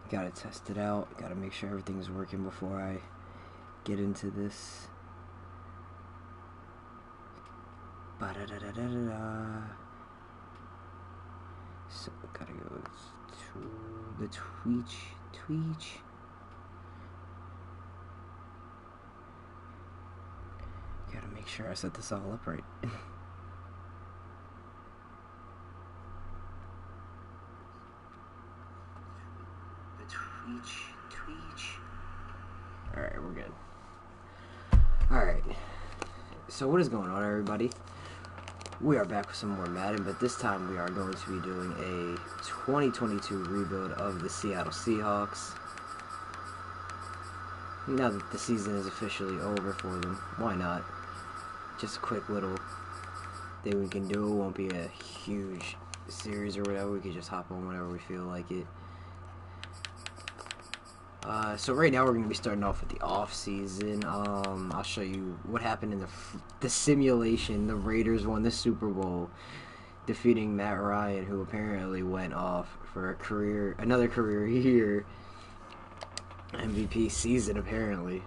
Gotta test it out. Gotta make sure everything's working before I get into this. Ba-da-da-da-da-da. So gotta go to the Tweech. Gotta make sure I set this all up right. Tweech. Alright, we're good. Alright. So what is going on, everybody? We are back with some more Madden, but this time we are going to be doing a 2022 rebuild of the Seattle Seahawks. Now that the season is officially over for them, why not? Just a quick little thing we can do. It won't be a huge series or whatever. We can just hop on whenever we feel like it. So right now we're going to be starting off with the off-season. I'll show you what happened in the simulation. The Raiders won the Super Bowl, defeating Matt Ryan, who apparently went off for another career year MVP season. Apparently,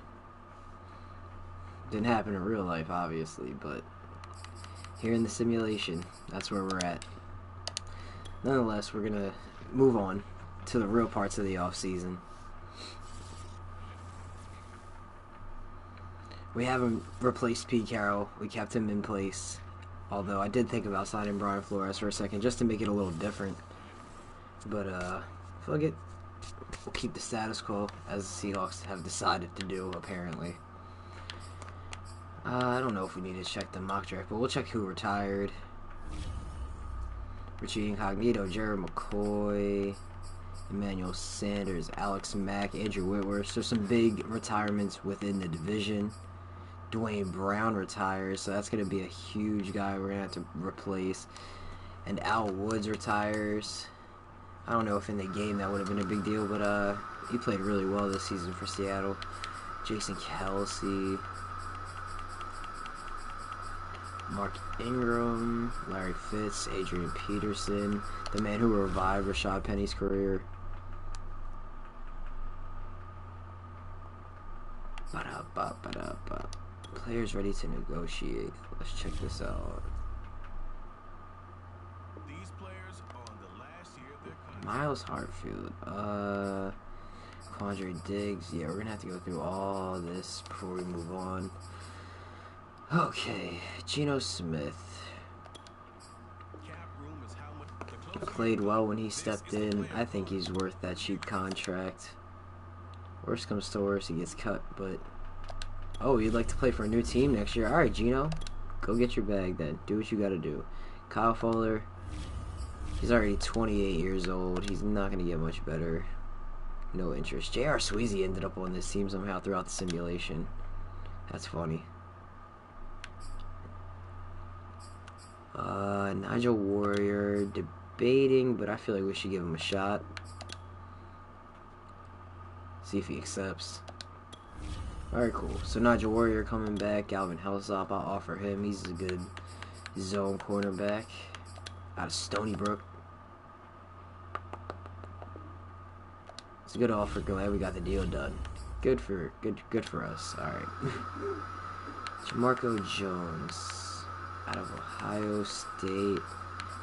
didn't happen in real life, obviously, but here in the simulation, that's where we're at. Nonetheless, we're gonna move on to the real parts of the off-season. We haven't replaced Pete Carroll. We kept him in place. Although I did think about signing Brian Flores for a second just to make it a little different. But, fuck it. We'll keep the status quo, as the Seahawks have decided to do, apparently. I don't know if we need to check the mock draft, but we'll check who retired. Richie Incognito, Jared McCoy, Emmanuel Sanders, Alex Mack, Andrew Whitworth. So some big retirements within the division. Dwayne Brown retires, so that's going to be a huge guy we're going to have to replace. And Al Woods retires. I don't know if in the game that would have been a big deal, but he played really well this season for Seattle. Jason Kelsey, Mark Ingram, Larry Fitz, Adrian Peterson, the man who revived Rashad Penny's career. Players ready to negotiate. Let's check this out. These players are on the last year of their contract. Miles Hartfield, Quandre Diggs. Yeah, we're gonna have to go through all this before we move on. Okay, Geno Smith Cap room is how much the closer played well when he stepped in. I think he's worth that cheap contract. Worst comes to worst, he gets cut, but oh, you'd like to play for a new team next year? Alright, Geno, go get your bag then. Do what you gotta do. Kyle Fuller, he's already 28 years old. He's not gonna get much better. No interest. J.R. Sweezy ended up on this team somehow throughout the simulation. That's funny. Nigel Warrior, debating, but I feel like we should give him a shot. See if he accepts. Alright, cool. So Nigel Warrior coming back. Galvin Hillsop, I'll offer him. He's a good zone cornerback out of Stony Brook. It's a good offer. Glad we got the deal done. Good for us. Alright. Jamarco Jones out of Ohio State.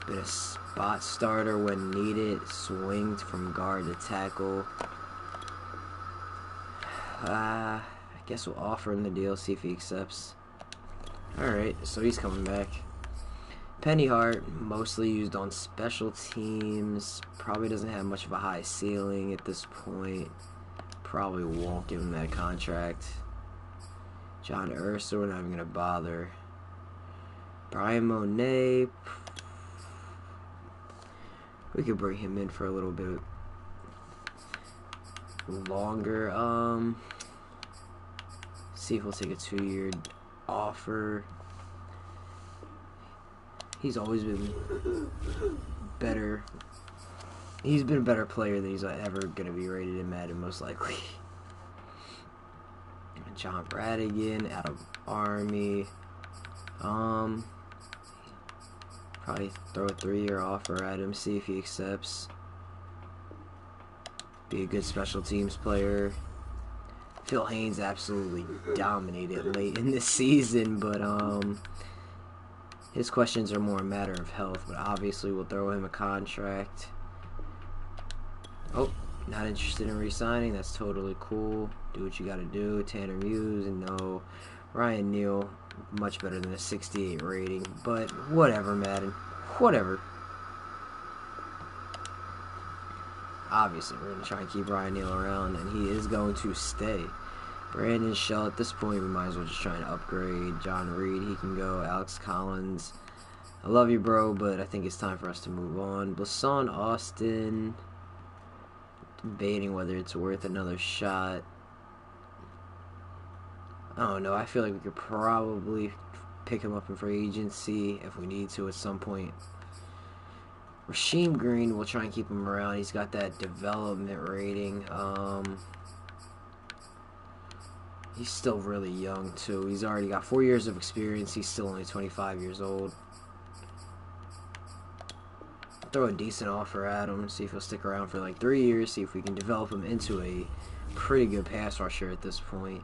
Been a spot starter when needed. Swinged from guard to tackle. I guess we'll offer him the deal, see if he accepts. Alright, so he's coming back. Penny Hart, mostly used on special teams. Probably doesn't have much of a high ceiling at this point. Probably won't give him that contract. John Ursa, we're not even going to bother. Brian Monet, we could bring him in for a little bit longer. See if we'll take a 2-year offer. He's always been better. He's been a better player than he's ever gonna be rated in Madden, most likely. John Bradigan out of Army. Probably throw a 3-year offer at him, see if he accepts. Be a good special teams player. Phil Haynes absolutely dominated late in the season, but his questions are more a matter of health. But obviously, we'll throw him a contract. Oh, not interested in re-signing. That's totally cool. Do what you got to do. Tanner Muse, and no. Ryan Neal, much better than a 68 rating. But whatever, Madden. Whatever. Obviously, we're going to try and keep Ryan Neal around, and he is going to stay. Brandon Shell, at this point, we might as well just try and upgrade. John Reed, he can go. Alex Collins, I love you, bro, but I think it's time for us to move on. Blason Austin, debating whether it's worth another shot. I don't know. I feel like we could probably pick him up in free agency if we need to at some point. Rasheem Green, we'll try and keep him around. He's got that development rating. He's still really young, too. He's already got 4 years of experience. He's still only 25 years old. Throw a decent offer at him. See if he'll stick around for like 3 years. See if we can develop him into a pretty good pass rusher at this point.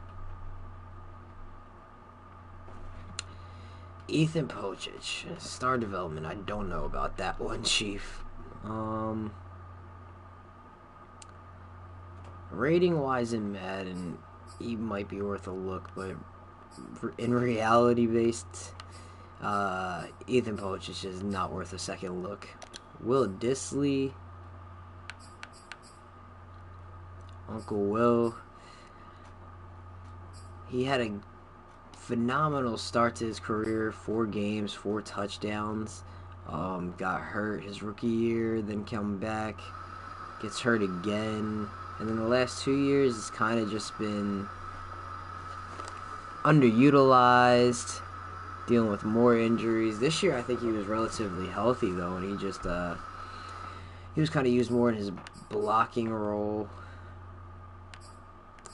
Ethan Pocic, star development. I don't know about that one, Chief. Rating wise in Madden, he might be worth a look, but in reality based, Ethan Pocic is not worth a second look. Will Disley, Uncle Will, he had a phenomenal start to his career. 4 games, 4 touchdowns. Got hurt his rookie year, then come back, gets hurt again, and then the last 2 years it's kind of just been underutilized, dealing with more injuries. This year I think he was relatively healthy though, and he was kind of used more in his blocking role.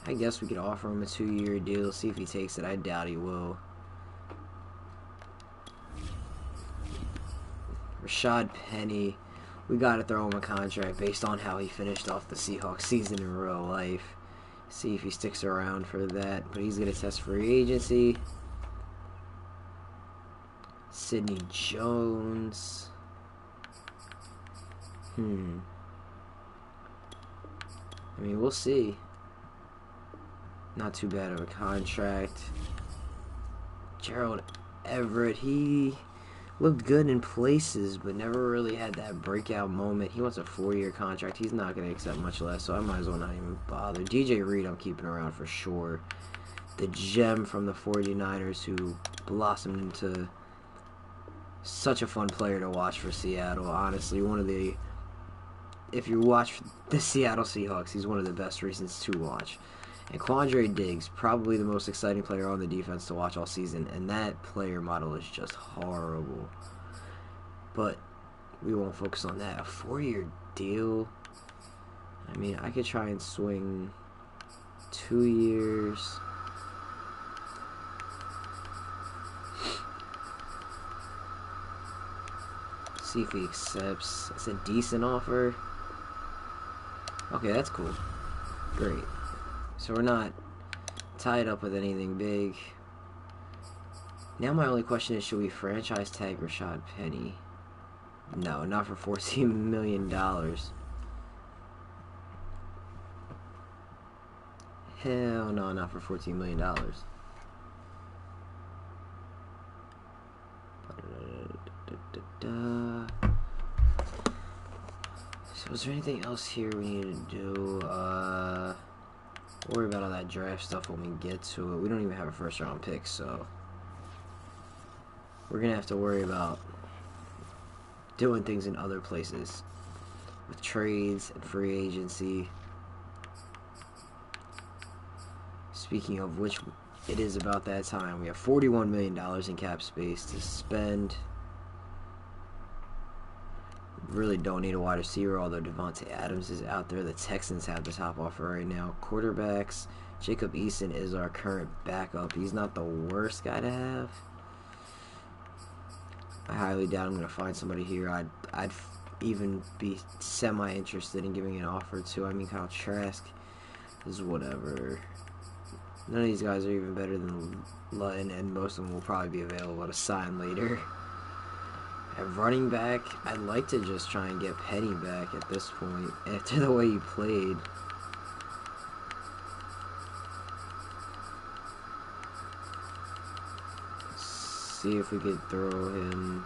I guess we could offer him a 2-year deal, see if he takes it. I doubt he will. Rashad Penny, we got to throw him a contract based on how he finished off the Seahawks season in real life. See if he sticks around for that. But he's going to test free agency. Sidney Jones. I mean, we'll see. Not too bad of a contract. Gerald Everett, he looked good in places, but never really had that breakout moment. He wants a 4-year contract. He's not going to accept much less, so I might as well not even bother. DJ Reed, I'm keeping around for sure. The gem from the 49ers who blossomed into such a fun player to watch for Seattle. Honestly, one of the... If you watch the Seattle Seahawks, he's one of the best reasons to watch. And Quandre Diggs, probably the most exciting player on the defense to watch all season. And that player model is just horrible. But we won't focus on that. A 4-year deal. I mean, I could try and swing 2 years. See if he accepts. It's a decent offer. Okay, that's cool. Great. So we're not tied up with anything big. Now my only question is, should we franchise tag Rashad Penny? No, not for $14 million. Hell no, not for $14 million. So is there anything else here we need to do? Worry about all that draft stuff when we get to it. We don't even have a first round pick, so we're gonna have to worry about doing things in other places with trades and free agency. Speaking of which, it is about that time. We have $41 million in cap space to spend. Really don't need a wide receiver, although Devontae Adams is out there. The Texans have the top offer right now. Quarterbacks, Jacob Eason is our current backup. He's not the worst guy to have. I highly doubt I'm going to find somebody here. even be semi-interested in giving an offer to. I mean, Kyle Trask is whatever. None of these guys are even better than Lutton, and most of them will probably be available to sign later. At running back, I'd like to just try and get Penny back at this point, after the way he played. See if we could throw him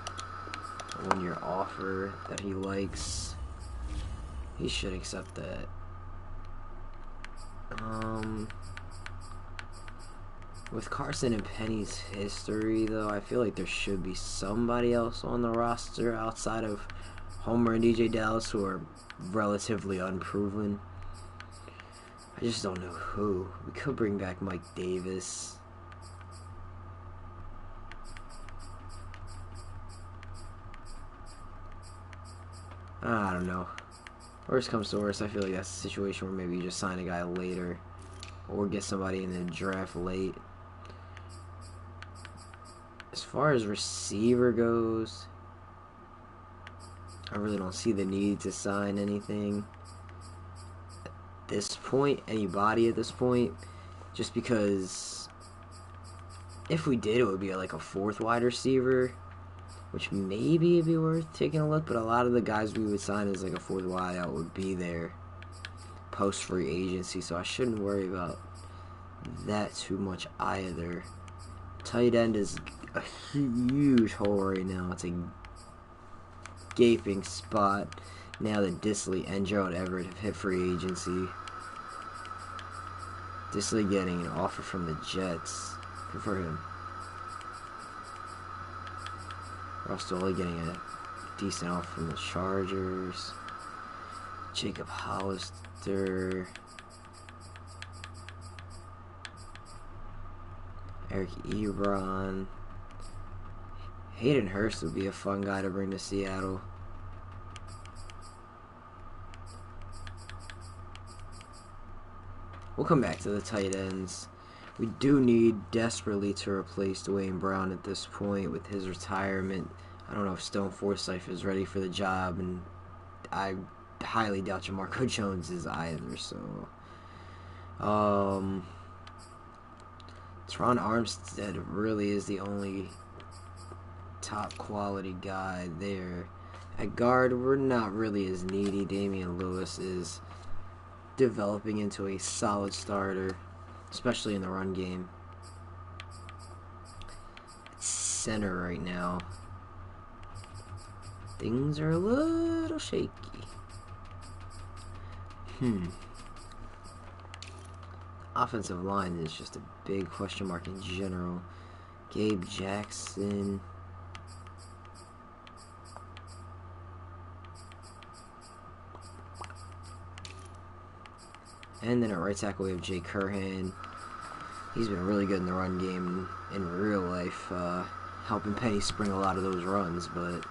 a one-year offer that he likes. He should accept that. With Carson and Penny's history, though, I feel like there should be somebody else on the roster outside of Homer and DJ Dallas who are relatively unproven. I just don't know who. We could bring back Mike Davis. I don't know. Worst comes to worst, I feel like that's a situation where maybe you just sign a guy later or get somebody in the draft late. As far as receiver goes, I really don't see the need to sign anything at this point, anybody at this point, just because if we did, it would be like a fourth wide receiver, which maybe it'd be worth taking a look, but a lot of the guys we would sign as like a fourth wideout would be there post free agency, so I shouldn't worry about that too much either. Tight end is a huge hole right now. It's a gaping spot now that Disley and Gerald Everett have hit free agency. Disley getting an offer from the Jets. Good for him. Russell getting a decent offer from the Chargers. Jacob Hollister. Eric Ebron. Hayden Hurst would be a fun guy to bring to Seattle. We'll come back to the tight ends. We do need desperately to replace Dwayne Brown at this point with his retirement. I don't know if Stone Forsythe is ready for the job, and I highly doubt Jamarco Jones is either, so Teron Armstead really is the only top quality guy there. At guard, we're not really as needy. Damian Lewis is developing into a solid starter, especially in the run game. At center right now, things are a little shaky. Offensive line is just a big question mark in general. Gabe Jackson. And then at right tackle we have Jay Curhan. He's been really good in the run game in real life, helping Penny spring a lot of those runs, but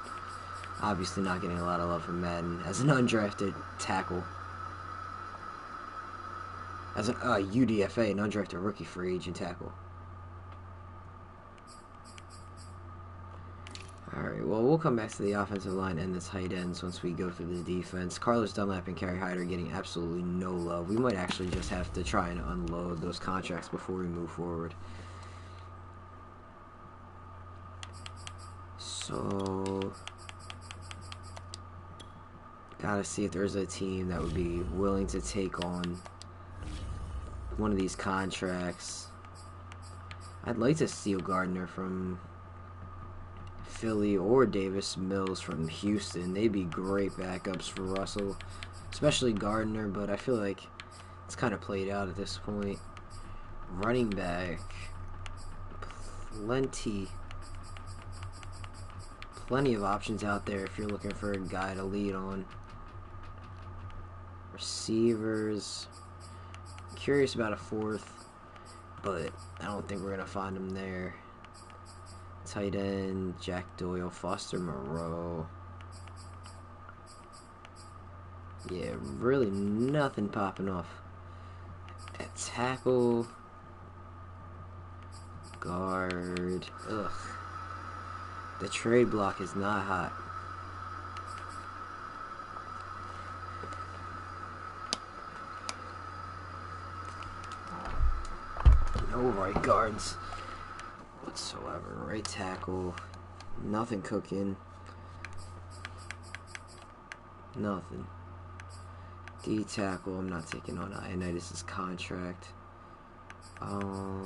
obviously not getting a lot of love from Madden as an undrafted tackle. As an UDFA, an undrafted rookie free agent tackle. Alright, well, we'll come back to the offensive line and the tight ends once we go through the defense. Carlos Dunlap and Kerry Hyde are getting absolutely no love. We might actually just have to try and unload those contracts before we move forward. So, gotta see if there's a team that would be willing to take on one of these contracts. I'd like to steal Gardner from Philly or Davis Mills from Houston. They'd be great backups for Russell, especially Gardner, but I feel like it's kind of played out at this point. Running back, plenty of options out there if you're looking for a guy to lead on. Receivers, curious about a fourth, but I don't think we're gonna find him there. Tight end, Jack Doyle, Foster Moreau. Yeah, really nothing popping off. At tackle, guard. Ugh. The trade block is not hot. No right guards whatsoever. Right tackle, nothing cooking. Nothing. D tackle, I'm not taking on Ioannidis' contract. Not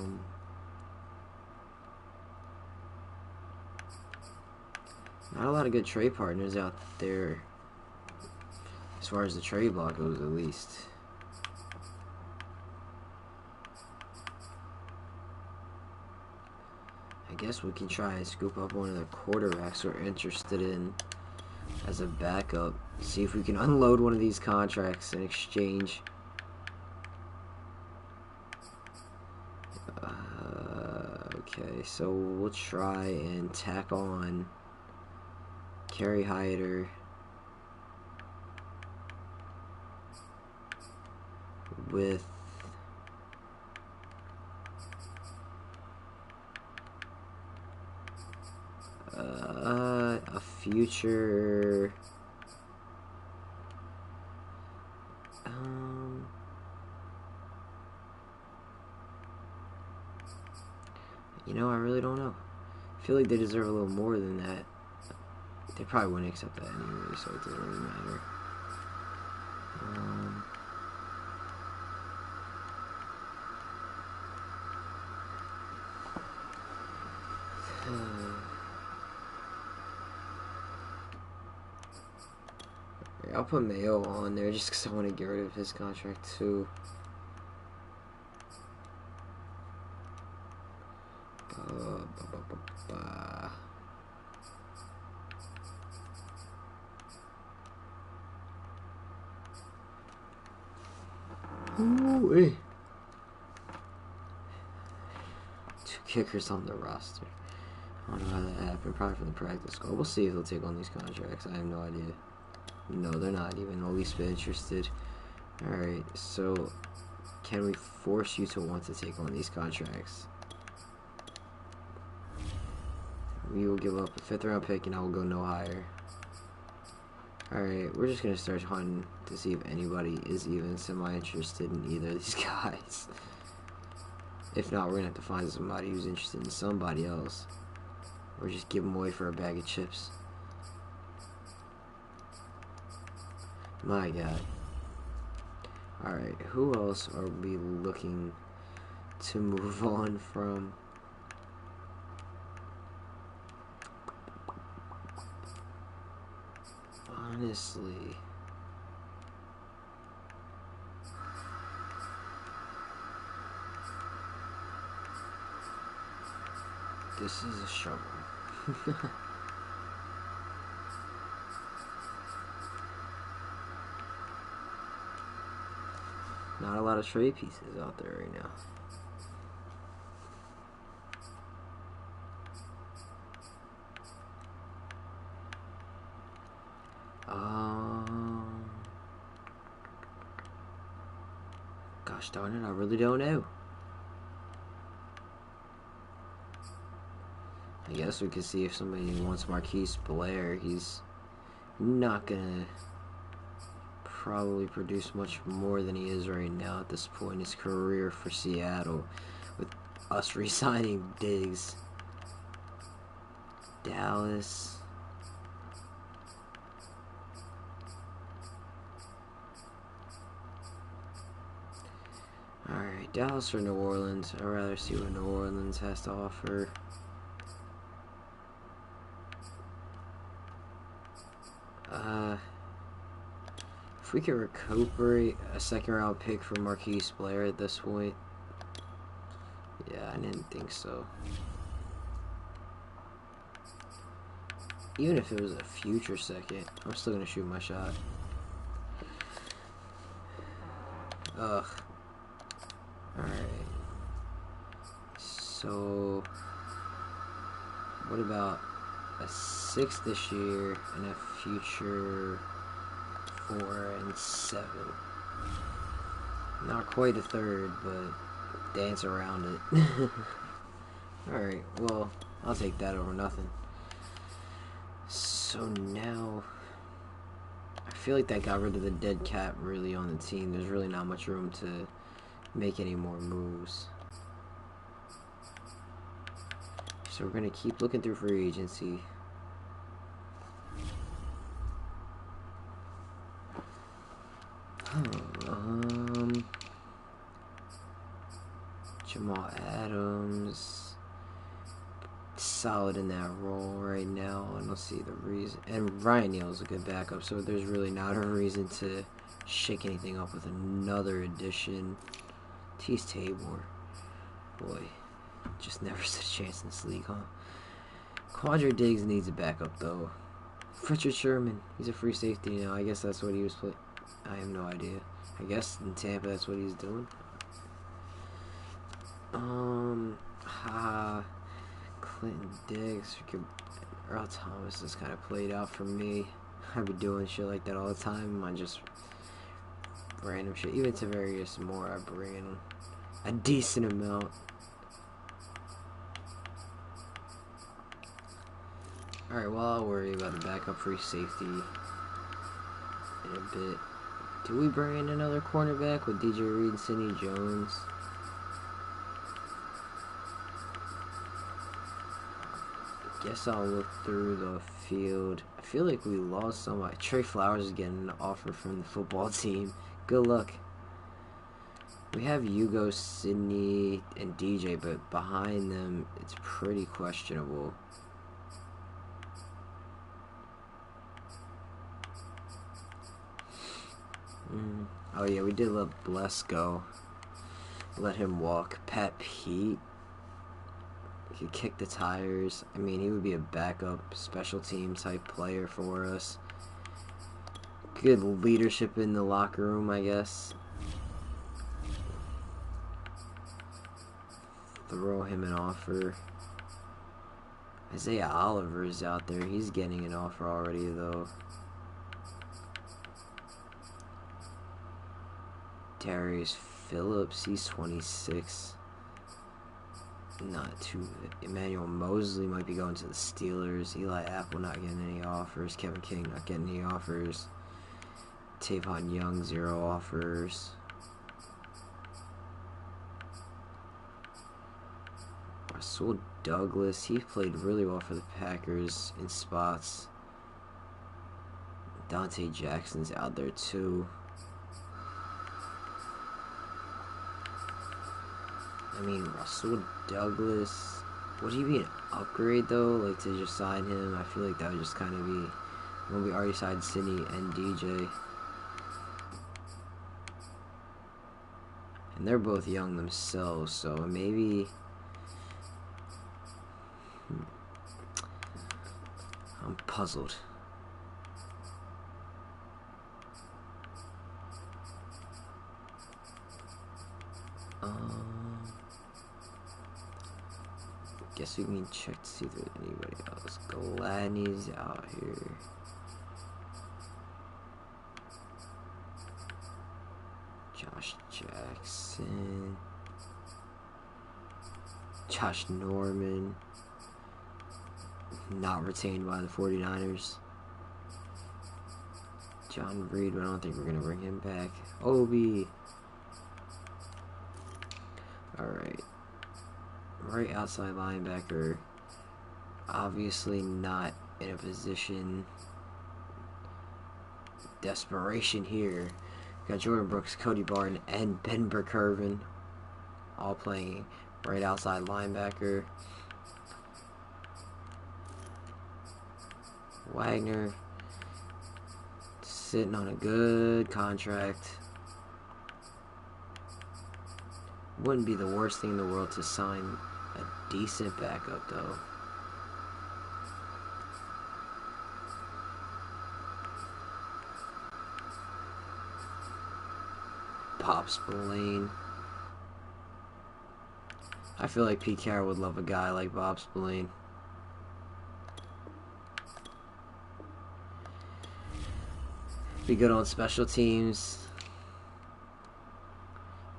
a lot of good trade partners out there, as far as the trade block goes, at least. I guess we can try and scoop up one of the quarterbacks we're interested in as a backup. See if we can unload one of these contracts in exchange. Okay, so we'll try and tack on Kerry Hyder with a future you know, I really don't know. I feel like they deserve a little more than that. They probably wouldn't accept that anyway, so it doesn't really matter. I'll put Mayo on there just because I want to get rid of his contract too. Ooh, hey. 2 kickers on the roster. I don't know how that happened. Probably from the practice squad. We'll see if they'll take on these contracts. I have no idea. No, they're not even the least bit interested. Alright, so can we force you to want to take on these contracts? We will give up a 5th round pick and I will go no higher. Alright, we're just going to start hunting to see if anybody is even semi-interested in either of these guys. If not, we're going to have to find somebody who's interested in somebody else. Or just give them away for a bag of chips. My God. Alright, who else are we looking to move on from? Honestly, this is a struggle. Not a lot of trade pieces out there right now. Gosh darn it, I really don't know. I guess we could see if somebody wants Marquise Blair. He's not gonna probably produce much more than he is right now at this point in his career for Seattle, with us re-signing Diggs. Dallas. Alright, Dallas or New Orleans. I'd rather see what New Orleans has to offer. If we could recuperate a 2nd round pick for Marquise Blair at this point. Yeah, I didn't think so. Even if it was a future 2nd, I'm still gonna shoot my shot. Ugh. Alright. So, what about a 6th this year and a future 4 and 7? Not quite a 3rd, but dance around it. Alright, well, I'll take that over nothing. So now, I feel like that got rid of the dead cap really on the team. There's really not much room to make any more moves. So we're gonna keep looking through free agency. Jamal Adams, solid in that role right now. I don't see the reason. And Ryan Neal's a good backup, so there's really not a reason to shake anything up with another addition. Tease Tabor, boy, just never stood a chance in this league, huh? Quadra Diggs needs a backup though. Richard Sherman, he's a free safety now. I guess that's what he was playing. I have no idea. I guess in Tampa that's what he's doing. Clinton Diggs, Earl Thomas is kind of played out for me. I be doing shit like that all the time. I just random shit. Even Tavarius Moore, I bring in a decent amount. Alright, well, I'll worry about the backup free safety in a bit. Do we bring in another cornerback with DJ Reed and Sidney Jones? Guess I'll look through the field. I feel like we lost somebody. Trey Flowers is getting an offer from the football team. Good luck. We have Hugo, Sidney, and DJ, but behind them, it's pretty questionable. Oh yeah, we did let Bless go. Let him walk. Pat Pete. He could kick the tires. I mean, he would be a backup special team type player for us. Good leadership in the locker room, I guess. Throw him an offer. Isaiah Oliver is out there. He's getting an offer already, though. Darius Phillips, he's 26. Not too. Emmanuel Mosley might be going to the Steelers. Eli Apple not getting any offers. Kevin King not getting any offers. Tavon Young, 0 offers. Rasul Douglas, he played really well for the Packers in spots. Dante Jackson's out there too. I mean, Rasul Douglas, would he be an upgrade though? Like to just sign him? I feel like that would just kind of be when we already signed Sidney and DJ. And they're both young themselves, so maybe. I'm puzzled. Guess we can check to see if there's anybody else. Gladney's out here. Josh Jackson. Josh Norman. Not retained by the 49ers. John Reed, but I don't think we're going to bring him back. Obi. Alright. Right outside linebacker. Obviously not in a position. Desperation here. Got Jordan Brooks, Cody Barton, and Ben Burkervin all playing right outside linebacker. Wagner sitting on a good contract. Wouldn't be the worst thing in the world to sign a decent backup though. Pop Spillane. I feel like Pete Carroll would love a guy like Bob Spillane. Be good on special teams.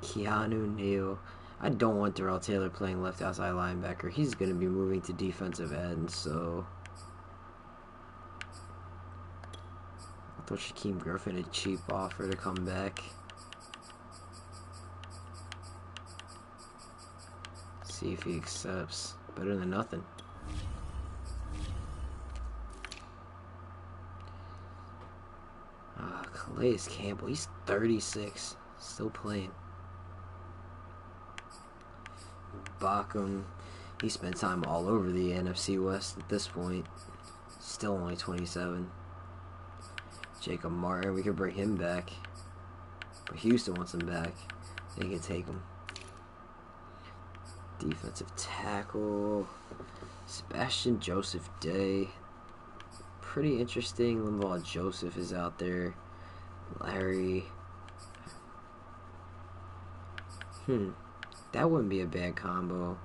Keanu Neal. I don't want Darrell Taylor playing left outside linebacker. He's going to be moving to defensive end, so. I thought Shaquem Griffin a cheap offer to come back. See if he accepts. Better than nothing. Calais Campbell, he's 36, still playing. Bacham, he spent time all over the NFC West at this point. Still only 27. Jacob Martin, we could bring him back. But Houston wants him back. They can take him. Defensive tackle. Sebastian Joseph Day. Pretty interesting. Linval Joseph is out there. Larry. That wouldn't be a bad combo.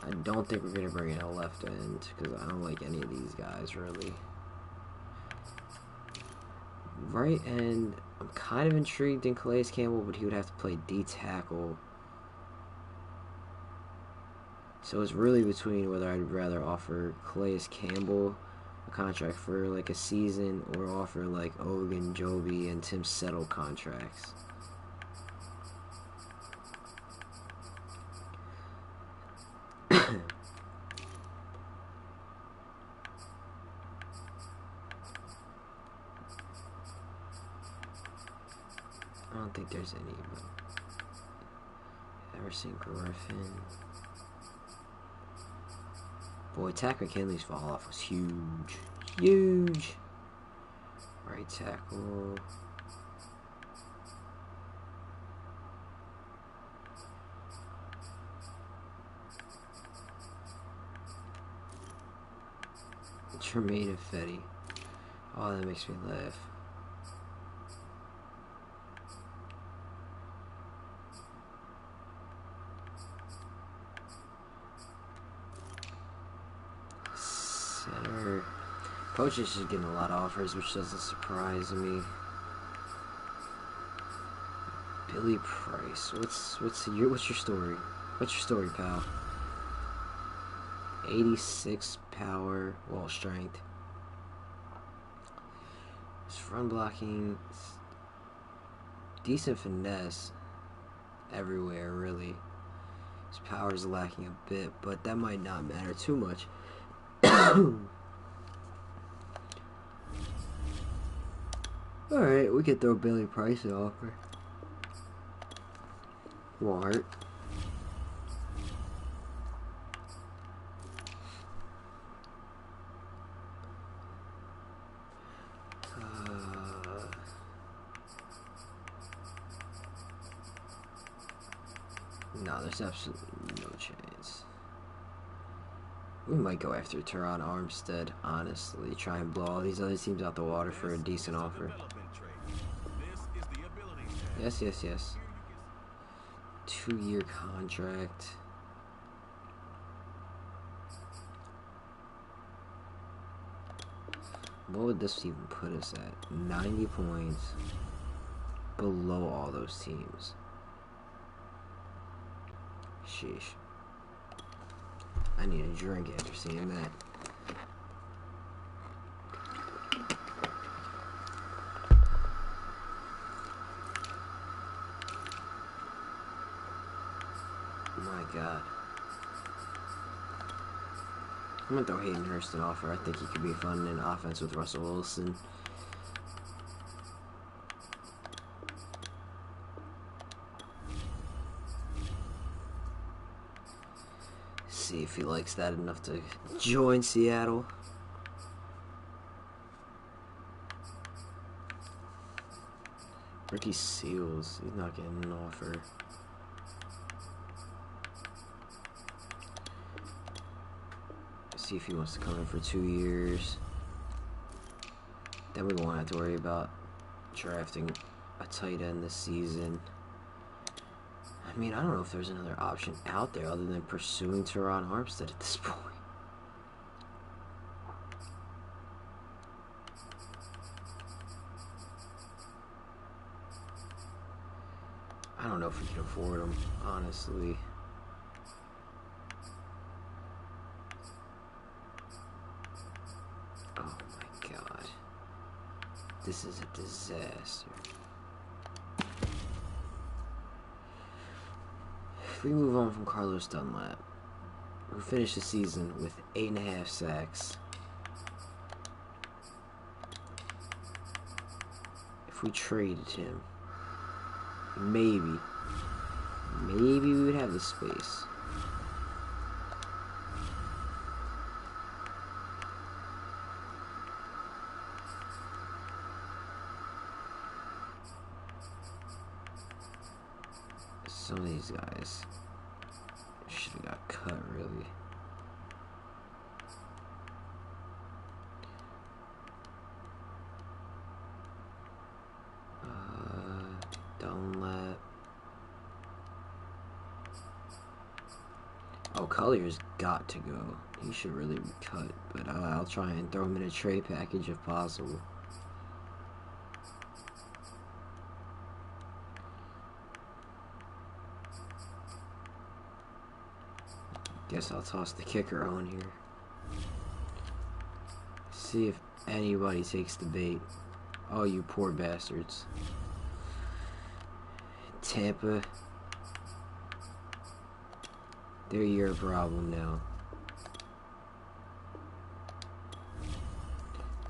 I don't think we're going to bring in a left end because I don't like any of these guys really. Right end, I'm kind of intrigued in Calais Campbell, but he would have to play D tackle. So it's really between whether I'd rather offer Calais Campbell a contract for like a season or offer like Ogun Joby and Tim Settle contracts. I don't think there's any, but Everson Griffin. Boy, Tack McKinley's fall off was huge. Huge. Right tackle. Tremaine Fetty. Oh, that makes me laugh. Center. Coach is just getting a lot of offers, which doesn't surprise me. Billy Price. What's your story? What's your story, pal? 86 power, wall strength. His front blocking, decent finesse everywhere, really. His power is lacking a bit, but that might not matter too much. Alright, we could throw Billy Price an offer. Wart. No, there's absolutely no chance. We might go after Teron Armstead, honestly. Try and blow all these other teams out the water for a decent offer. Yes, yes, yes. 2-year contract. What would this even put us at? 90 points. Below all those teams. Sheesh. I need a drink after seeing that. My God. I'm gonna throw Hayden Hurst an offer. I think he could be fun in offense with Russell Wilson. See if he likes that enough to join Seattle. Ricky Seals, he's not getting an offer. See if he wants to come in for 2 years. Then we won't have to worry about drafting a tight end this season. I mean, I don't know if there's another option out there other than pursuing Teron Armstead at this point. I don't know if we can afford him, honestly. Oh This is a disaster. If we move on from Carlos Dunlap, who finished the season with 8.5 sacks. If we traded him, maybe we would have the space. Some of these guys should have got cut, really. Dunlap. Oh, Collier's got to go. He should really be cut, but I'll try and throw him in a trade package if possible. Guess I'll toss the kicker on here. See if anybody takes the bait. Oh, you poor bastards. Tampa. They're your problem now.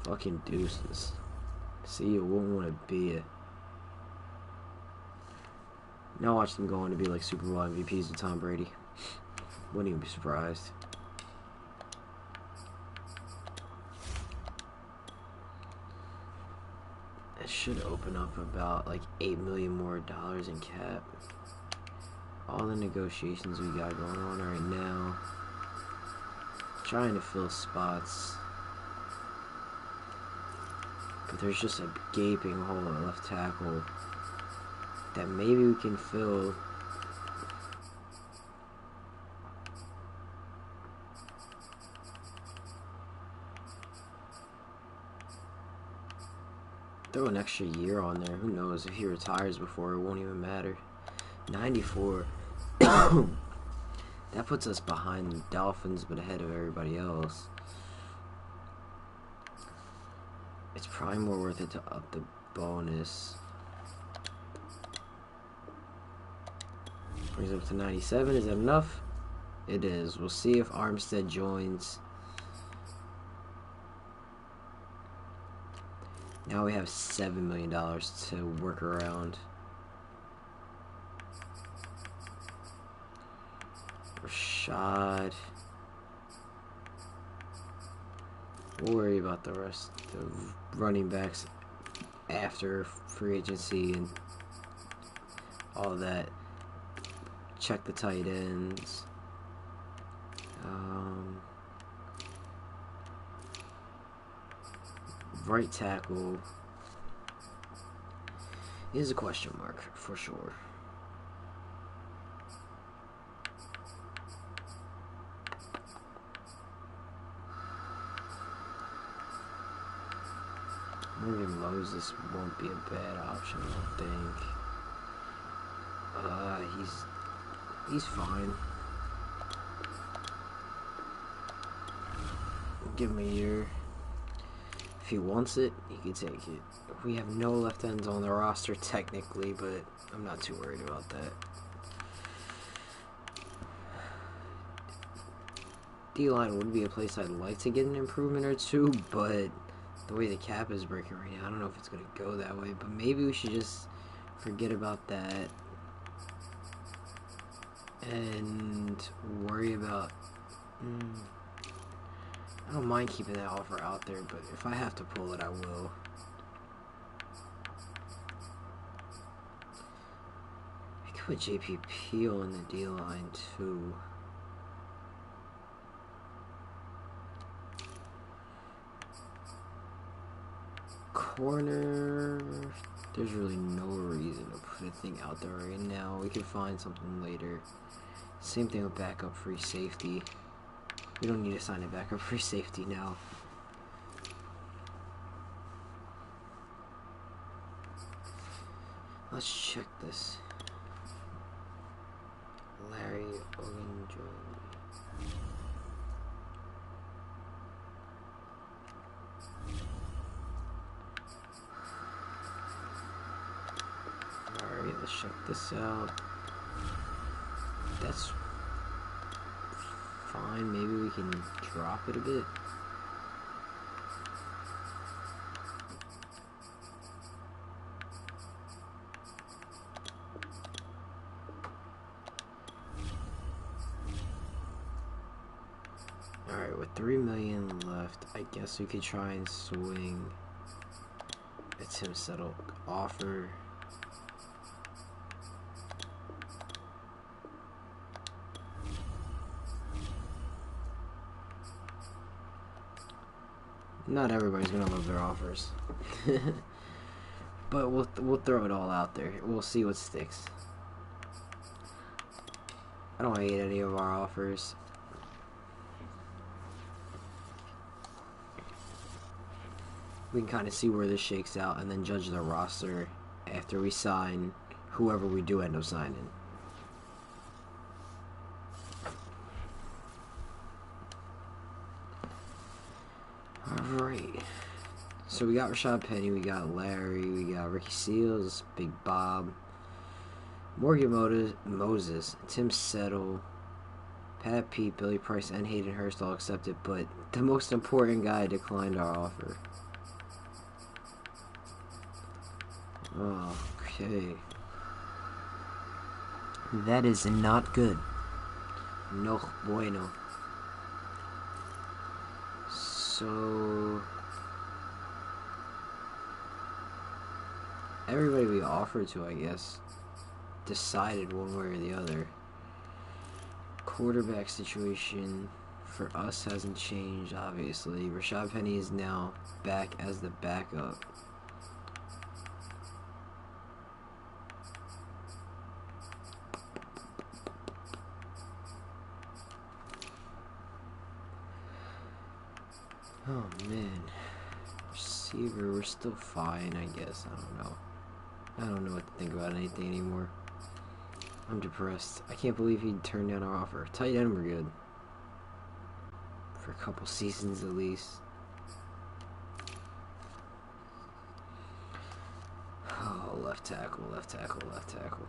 Fucking deuces. See, you won't want to be it. Now watch them go on to be like Super Bowl MVPs with Tom Brady. Wouldn't even be surprised. It should open up about like $8 million more in cap. All the negotiations we got going on right now. Trying to fill spots. But there's just a gaping hole at left tackle that maybe we can fill. Throw an extra year on there. Who knows? If he retires before, it won't even matter. 94. That puts us behind the Dolphins, but ahead of everybody else. It's probably more worth it to up the bonus. Brings up to 97. Is that enough? It is. We'll see if Armstead joins. Now we have $7 million to work around. Rashad. We'll worry about the rest of running backs after free agency and all that. Check the tight ends. Right tackle is a question mark for sure. Morgan Moses won't be a bad option, I don't think. He's fine. Give him a year. If he wants it, he can take it. We have no left ends on the roster technically, but I'm not too worried about that. D-line would be a place I'd like to get an improvement or two, but the way the cap is breaking right now, I don't know if it's going to go that way, but maybe we should just forget about that and worry about... I don't mind keeping that offer out there, but if I have to pull it, I will. I could put JP Peel in the D-line, too. Corner... There's really no reason to put a thing out there right now. We could find something later. Same thing with backup free safety. We don't need to sign a backup free safety now. Let's check this. Larry Ogunjobi. let's check this out. That's fine. Maybe we can drop it a bit. Alright, with 3 million left, I guess we could try and swing a Tim Settle offer. Not everybody's gonna love their offers. But we'll throw it all out there. We'll see what sticks. I don't hate any of our offers. We can kind of see where this shakes out and then judge the roster after we sign whoever we do end up signing. Alright. So we got Rashad Penny, we got Larry, we got Ricky Seals, Big Bob, Morgan Moses, Tim Settle, Pat Pete, Billy Price, and Hayden Hurst all accepted, but the most important guy declined our offer. Okay. That is not good. No bueno. So everybody we offered to, I guess, decided one way or the other. Quarterback situation for us hasn't changed, obviously. Rashad Penny is now back as the backup. Oh man, receiver, we're still fine, I guess. I don't know. I don't know what to think about anything anymore. I'm depressed. I can't believe he turned down our offer. Tight end, we're good. For a couple seasons at least. Oh, left tackle, left tackle, left tackle.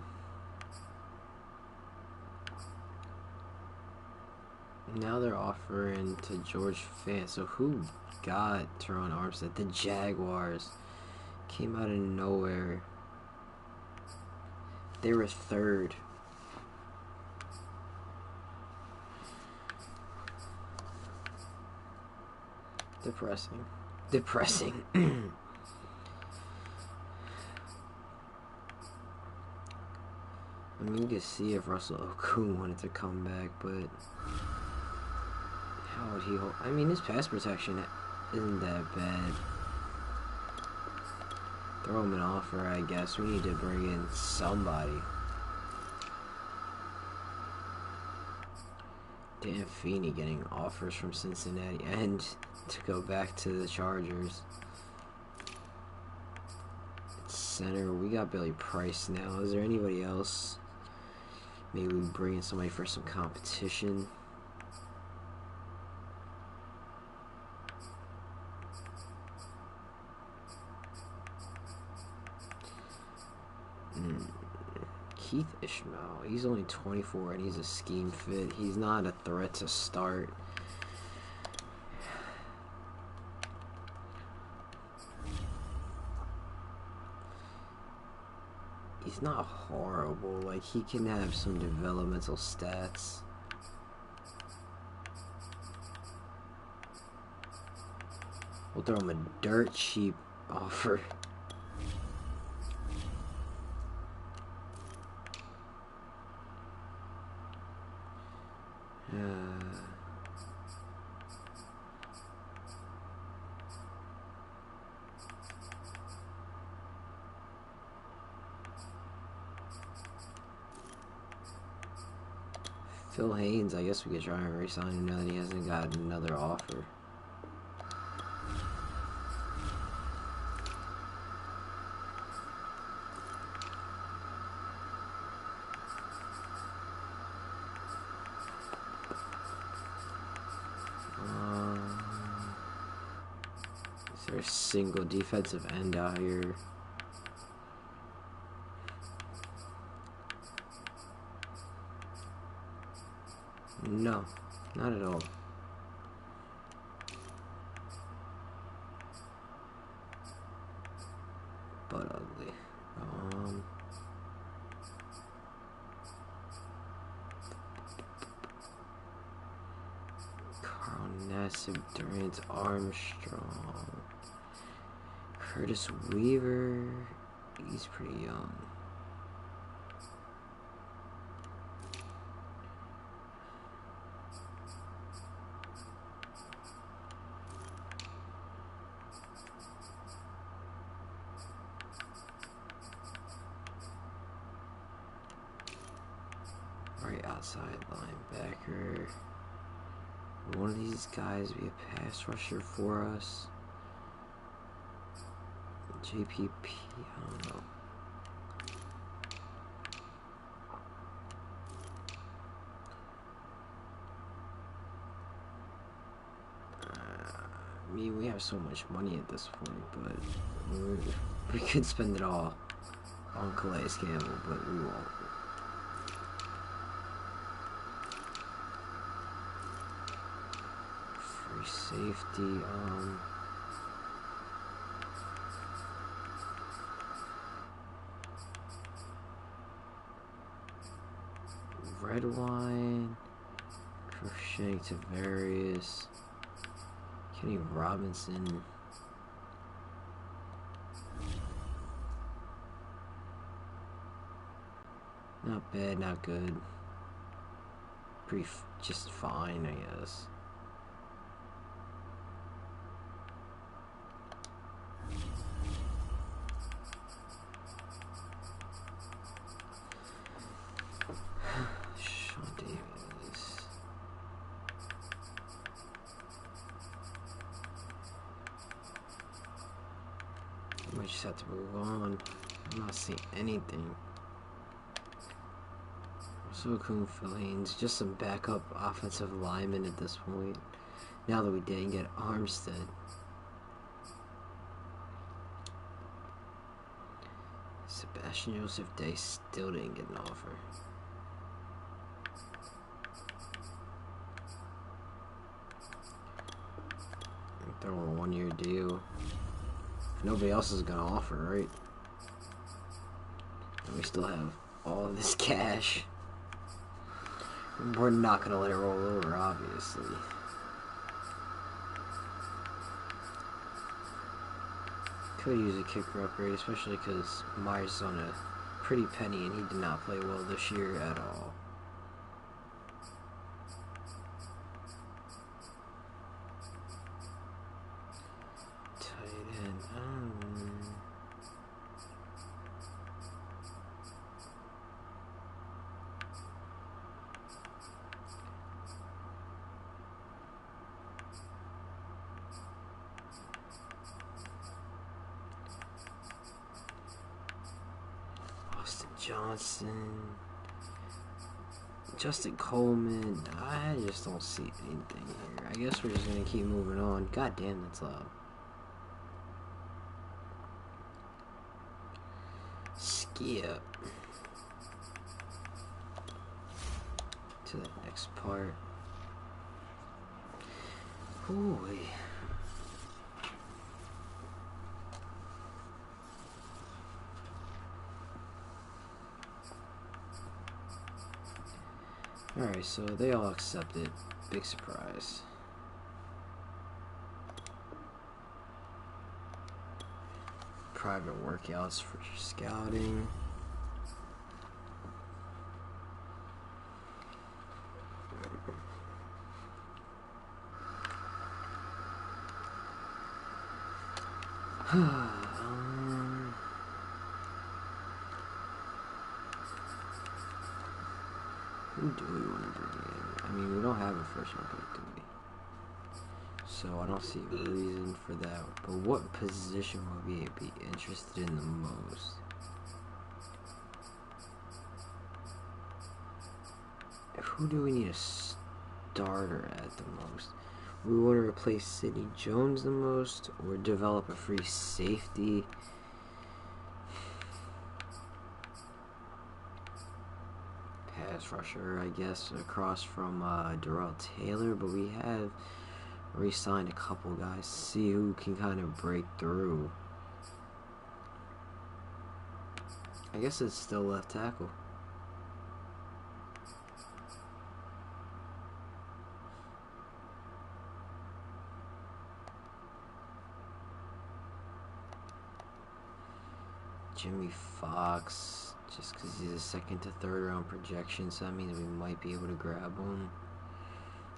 Now they're offering to George Fant. So who got Teron Armstead? The Jaguars. Came out of nowhere. They were third. Depressing. Depressing. I mean, we could see if Russell Okung wanted to come back, but how would he hold? I mean, his pass protection isn't that bad. Throw him an offer, I guess. We need to bring in somebody. Dan Feeney getting offers from Cincinnati and to go back to the Chargers. Center, we got Billy Price now. Is there anybody else? Maybe we bring in somebody for some competition. Keith Ishmael, he's only 24 and he's a scheme fit. He's not a threat to start. He's not horrible. Like, he can have some developmental stats. We'll throw him a dirt cheap offer. Phil Haynes, I guess we could try and re-sign him now that he hasn't gotten another offer. Is there a single defensive end out here? No, not at all. But ugly. Carl Nassib, Durant Armstrong, Curtis Weaver. He's pretty young. Right outside linebacker. Will one of these guys be a pass rusher for us? JPP, I don't know. I mean, we have so much money at this point, but we could spend it all on Calais Campbell, but we won't. Free safety, red wine, Crookshank Tavares, Kenny Robinson. Not bad, not good. Pretty just fine, I guess. Sean Davis. I might just have to move on. I'm not seeing anything. So Coon Philines, just some backup offensive linemen at this point. Now that we didn't get Armstead. Sebastian Joseph Day still didn't get an offer. They're on a one-year deal. If nobody else is gonna offer, right? And we still have all of this cash. We're not gonna let it roll over, obviously. Could use a kicker upgrade, especially because Myers is on a pretty penny and he did not play well this year at all. Tight end. Johnson, Justin Coleman. I just don't see anything here. I guess we're just gonna keep moving on. God damn, that's loud. Skip to the next part. Holy. Alright, so they all accepted. Big surprise. Private workouts for scouting. Who do we want to bring in? I mean, we don't have a first round pick, do we? So I don't see a reason for that. But what position would we be interested in the most? Who do we need a starter at the most? We want to replace Sidney Jones the most, or develop a free safety. pass rusher, I guess, across from Darrell Taylor, but we have re-signed a couple guys. See who can kind of break through. I guess it's still left tackle. Jimmy Fox, just because he's a second to third round projection, so that means we might be able to grab him.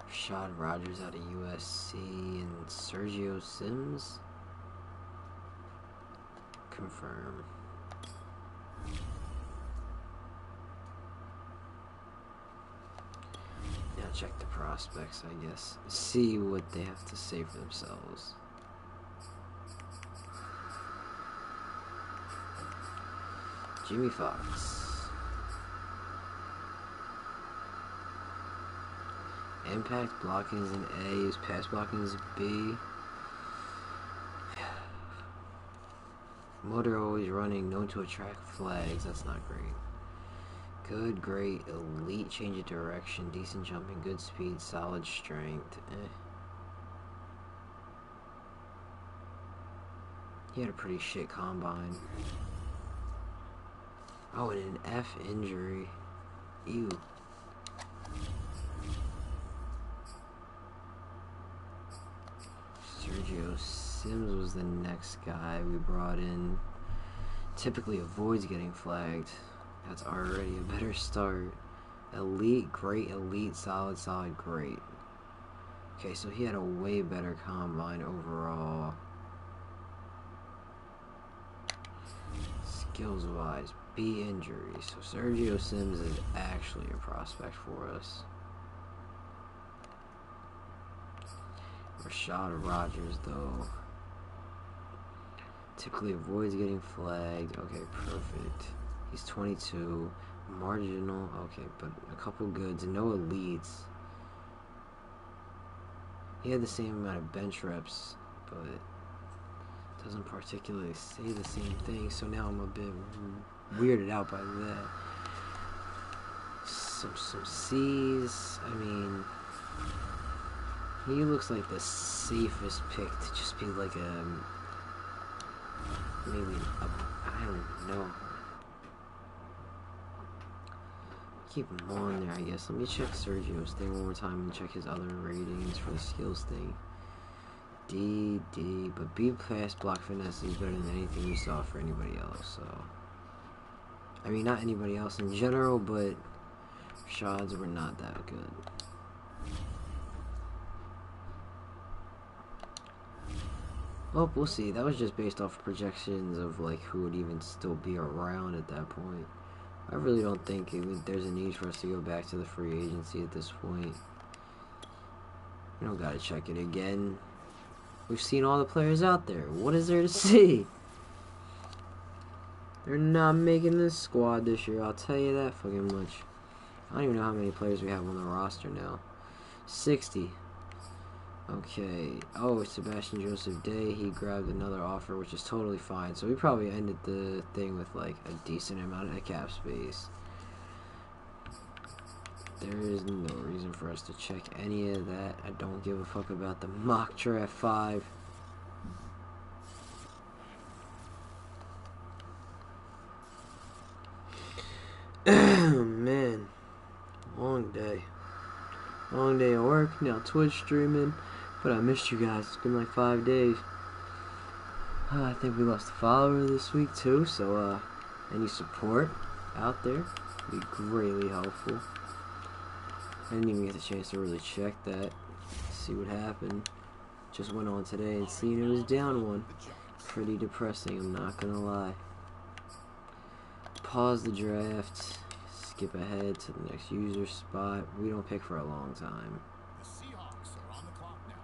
Rashad Rodgers out of USC and Sergio Sims. Confirm. Now check the prospects, I guess. See what they have to say for themselves. Jimmy Fox. Impact blocking is an A, his pass blocking is a B. Motor always running, known to attract flags, that's not great. Good, great, elite, change of direction, decent jumping, good speed, solid strength. He had a pretty shit combine. Oh, and an F injury. Ew. Sergio Sims was the next guy we brought in. Typically avoids getting flagged. That's already a better start. Elite, great, elite, solid, solid, great. Okay, so he had a way better combine overall. Skills wise, B injury. So Sergio Sims is actually a prospect for us. Rashad Rodgers, though, typically avoids getting flagged. Okay, perfect. He's 22. Marginal. Okay, but a couple goods. No elites. He had the same amount of bench reps, but doesn't particularly say the same thing. So now I'm a bit weirded out by that. Some C's. I mean, he looks like the safest pick to just be like a maybe I don't know. Keep him on there, I guess. Let me check Sergio's thing one more time and check his other ratings for the skills thing. D, but B pass block finesse is better than anything we saw for anybody else. So, I mean, not anybody else in general, but shots were not that good. Well, we'll see. That was just based off projections of like who would even still be around at that point. I really don't think there's a need for us to go back to the free agency at this point. We don't gotta check it again. We've seen all the players out there. What is there to see? They're not making this squad this year, I'll tell you that fucking much. I don't even know how many players we have on the roster now. 60. Okay. Oh, Sebastian Joseph Day. He grabbed another offer, which is totally fine. So we probably ended the thing with like a decent amount of cap space. There is no reason for us to check any of that. I don't give a fuck about the mock draft 5. Man, long day. Long day at work. Now Twitch streaming. But I missed you guys. It's been like 5 days. I think we lost a follower this week too. So any support out there would be greatly helpful. I didn't even get the chance to really check that. See what happened. Just went on today and seen it was down 1. Pretty depressing, I'm not gonna lie. Pause the draft. Skip ahead to the next user spot. We don't pick for a long time. The Seahawks are on the clock now.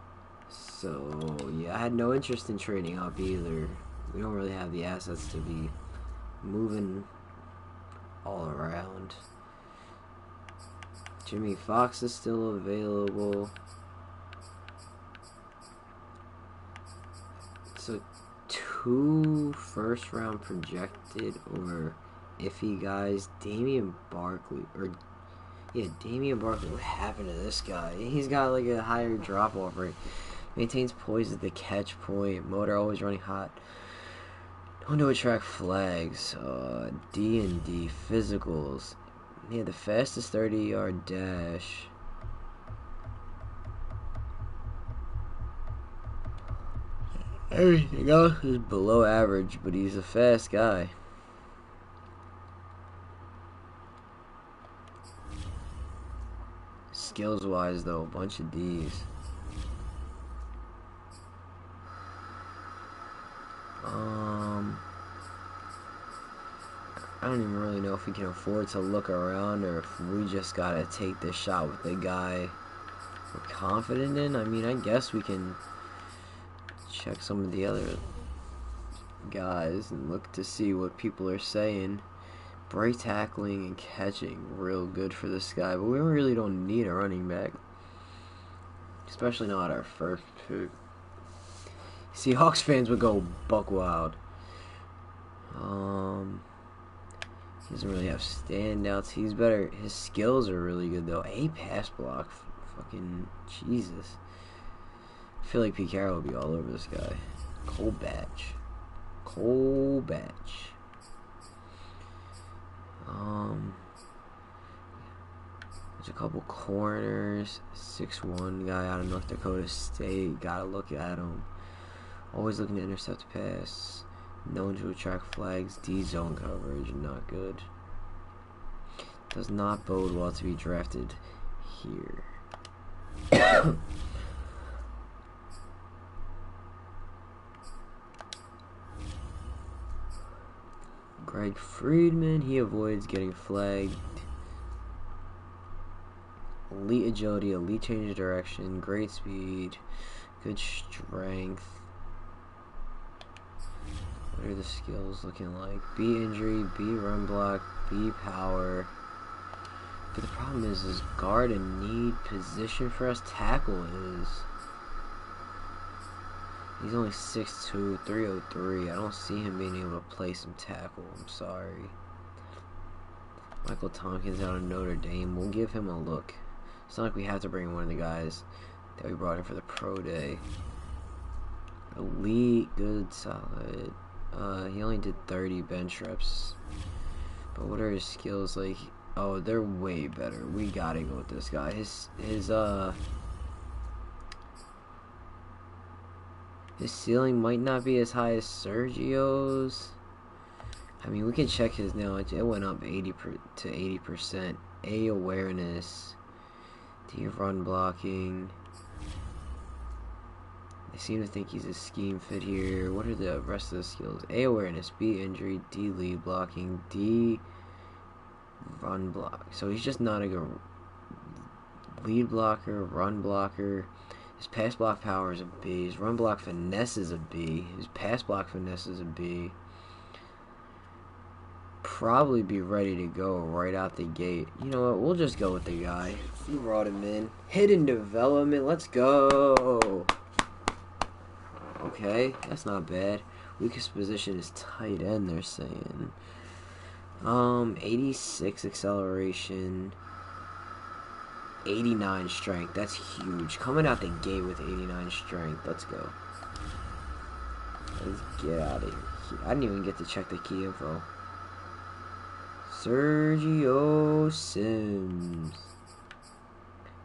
So, yeah, I had no interest in trading up either. We don't really have the assets to be moving all around. Jimmy Fox is still available. So 2 first round projected or iffy guys. Damian Barkley or Yeah, Damian Barkley. What happened to this guy? He's got like a higher drop off rate. Maintains poise at the catch point. Motor always running hot. Don't know attract flags. D&D physicals. Yeah, the fastest 30-yard dash. Everything else is below average, but he's a fast guy. Skills wise though, a bunch of D's. I don't even really know if we can afford to look around or if we just gotta take this shot with the guy we're confident in. I mean, I guess we can check some of the other guys and look to see what people are saying. Break tackling and catching, real good for this guy, but we really don't need a running back, especially not our first pick. Seahawks fans would go buck wild. He doesn't really have standouts. He's better. His skills are really good though. A pass block, fucking Jesus. I feel like Pete Carroll would be all over this guy. Cole Batch. There's a couple corners. 6'1" guy out of North Dakota State. Gotta look at him. Always looking to intercept the pass. Known to attract flags. D-zone coverage. Not good. Does not bode well to be drafted here. Greg Friedman. He avoids getting flagged. Elite agility. Elite change of direction. Great speed. Good strength. What are the skills looking like? B injury, B run block, B power. But the problem is guard a need position for us. Tackle is. He's only 6'2", 303. I don't see him being able to play some tackle. I'm sorry. Michael Tompkins out of Notre Dame. We'll give him a look. It's not like we have to bring one of the guys that we brought in for the pro day. Elite, good, solid. He only did 30 bench reps. But what are his skills like? Oh, they're way better. We gotta go with this guy. His ceiling might not be as high as Sergio's. I mean, we can check his now. It went up 80%. A awareness. D run blocking. I seem to think he's a scheme fit here. What are the rest of the skills? A awareness, B injury, D lead blocking, D run block. So he's just not a good lead blocker, run blocker. His pass block power is a B. His run block finesse is a B. His pass block finesse is a B. Probably be ready to go right out the gate. You know what? We'll just go with the guy. We brought him in. Hidden development. Let's go. Okay, that's not bad. Weakest position is tight end, they're saying. 86 acceleration. 89 strength. That's huge. Coming out the gate with 89 strength. Let's go. Let's get out of here. I didn't even get to check the key info. Sergio Sims.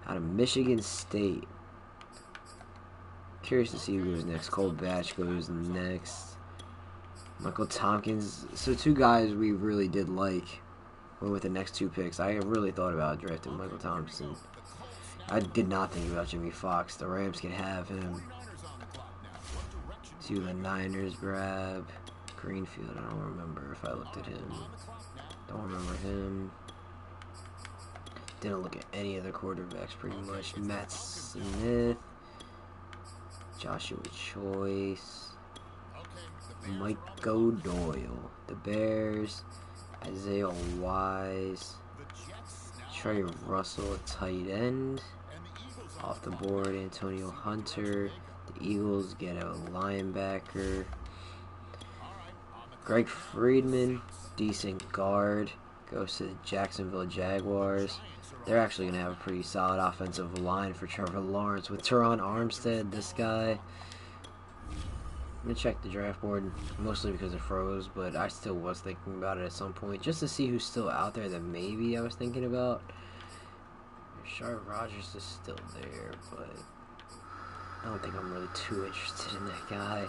Out of Michigan State. Curious to see who goes next. Cole Batch goes next. Michael Tompkins. So two guys we really did like went with the next two picks. I really thought about drafting Michael Thompson. I did not think about Jimmy Fox. The Rams can have him. See who the Niners grab. Greenfield. I don't remember if I looked at him. Don't remember him. Didn't look at any other quarterbacks pretty much. Matt Smith. Joshua Choice, Mike Doyle, the Bears, Isaiah Wise, Trey Russell, a tight end, off the board, Antonio Hunter, the Eagles get a linebacker, Greg Friedman, decent guard, Goes to the Jacksonville Jaguars. They're actually going to have a pretty solid offensive line for Trevor Lawrence with Teron Armstead, this guy. I'm going to check the draft board, mostly because it froze, but I still was thinking about it at some point, just to see who's still out there that maybe I was thinking about. Sharp Rogers is still there, but I don't think I'm really too interested in that guy.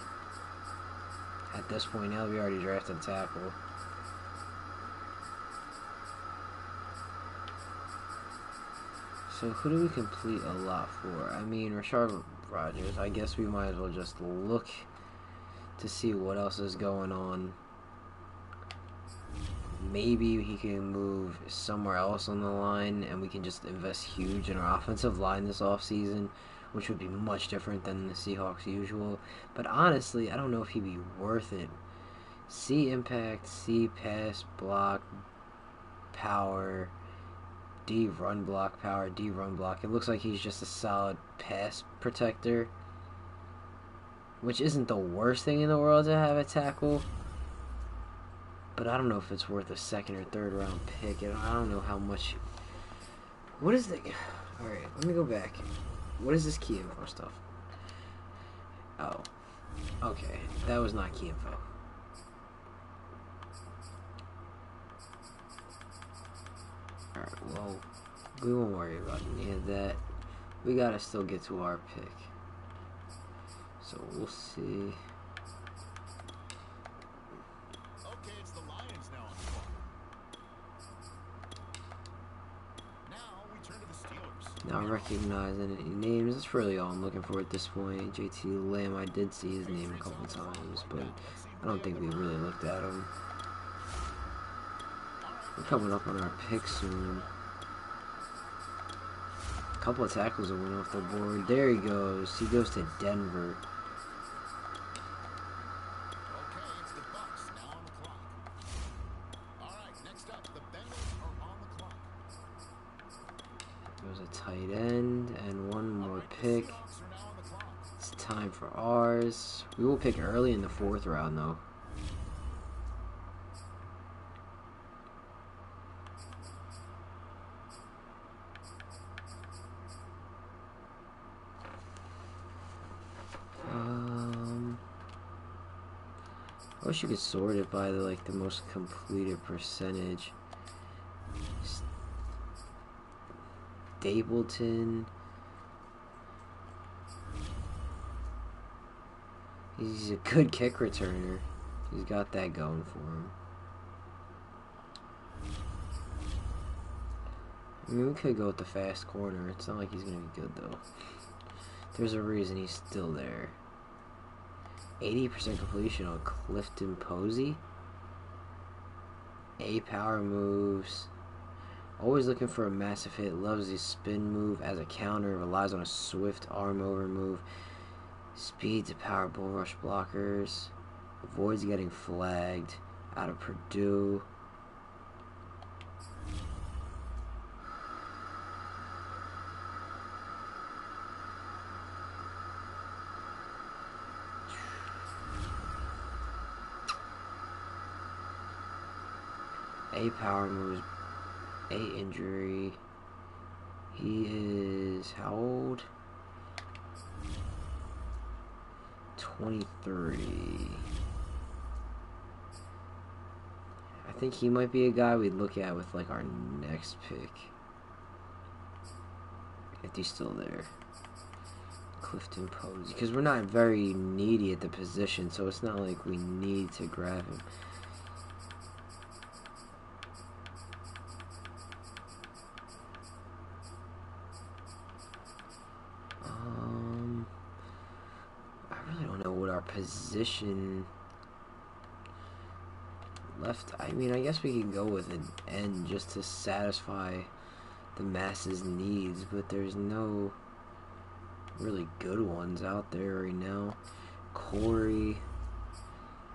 At this point now, we already drafted a tackle. So who do we complete a lot for? I mean, Rashard Rogers, I guess we might as well just look to see what else is going on. Maybe he can move somewhere else on the line and we can just invest huge in our offensive line this offseason, which would be much different than the Seahawks' usual. But honestly, I don't know if he'd be worth it. C impact, C pass block, power, D run block, power, D run block. It looks like he's just a solid pass protector, which isn't the worst thing in the world to have a tackle. But I don't know if it's worth a second or third round pick. I don't know how much. What is the? Alright, let me go back. What is this key info stuff? Oh. Okay. That was not key info. Alright, well, we won't worry about any of that. We gotta still get to our pick. So we'll see. Okay, it's the Lions now on the clock. Now we turn to the Steelers. Not recognizing any names. That's really all I'm looking for at this point. JT Lamb, I did see his name a couple times, but I don't think we really looked at him. We're coming up on our pick soon. A couple of tackles that went off the board. There he goes. He goes to Denver. Okay, it's the Bucks now on the clock. All right, next up, the Bengals are on the clock. There's a tight end and one more pick. Seahawks are now on the clock. It's time for ours. We will pick early in the 4th round, though. I wish you could sort it by the most completed percentage. Stapleton. He's a good kick returner. He's got that going for him. I mean, we could go with the fast corner. It's not like he's going to be good, though. There's a reason he's still there. 80% completion on Clifton Posey. A power moves. Always looking for a massive hit. Loves his spin move as a counter. Relies on a swift arm over move. Speed to power bull rush blockers. Avoids getting flagged. Out of Purdue. A power moves, A injury. He is how old? 23. I think he might be a guy we'd look at with our next pick. If he's still there. Clifton Posey. Because we're not very needy at the position, so it's not like we need to grab him. Position left. I mean, I guess we can go with an end just to satisfy the masses' needs, but there's no really good ones out there right now. Corey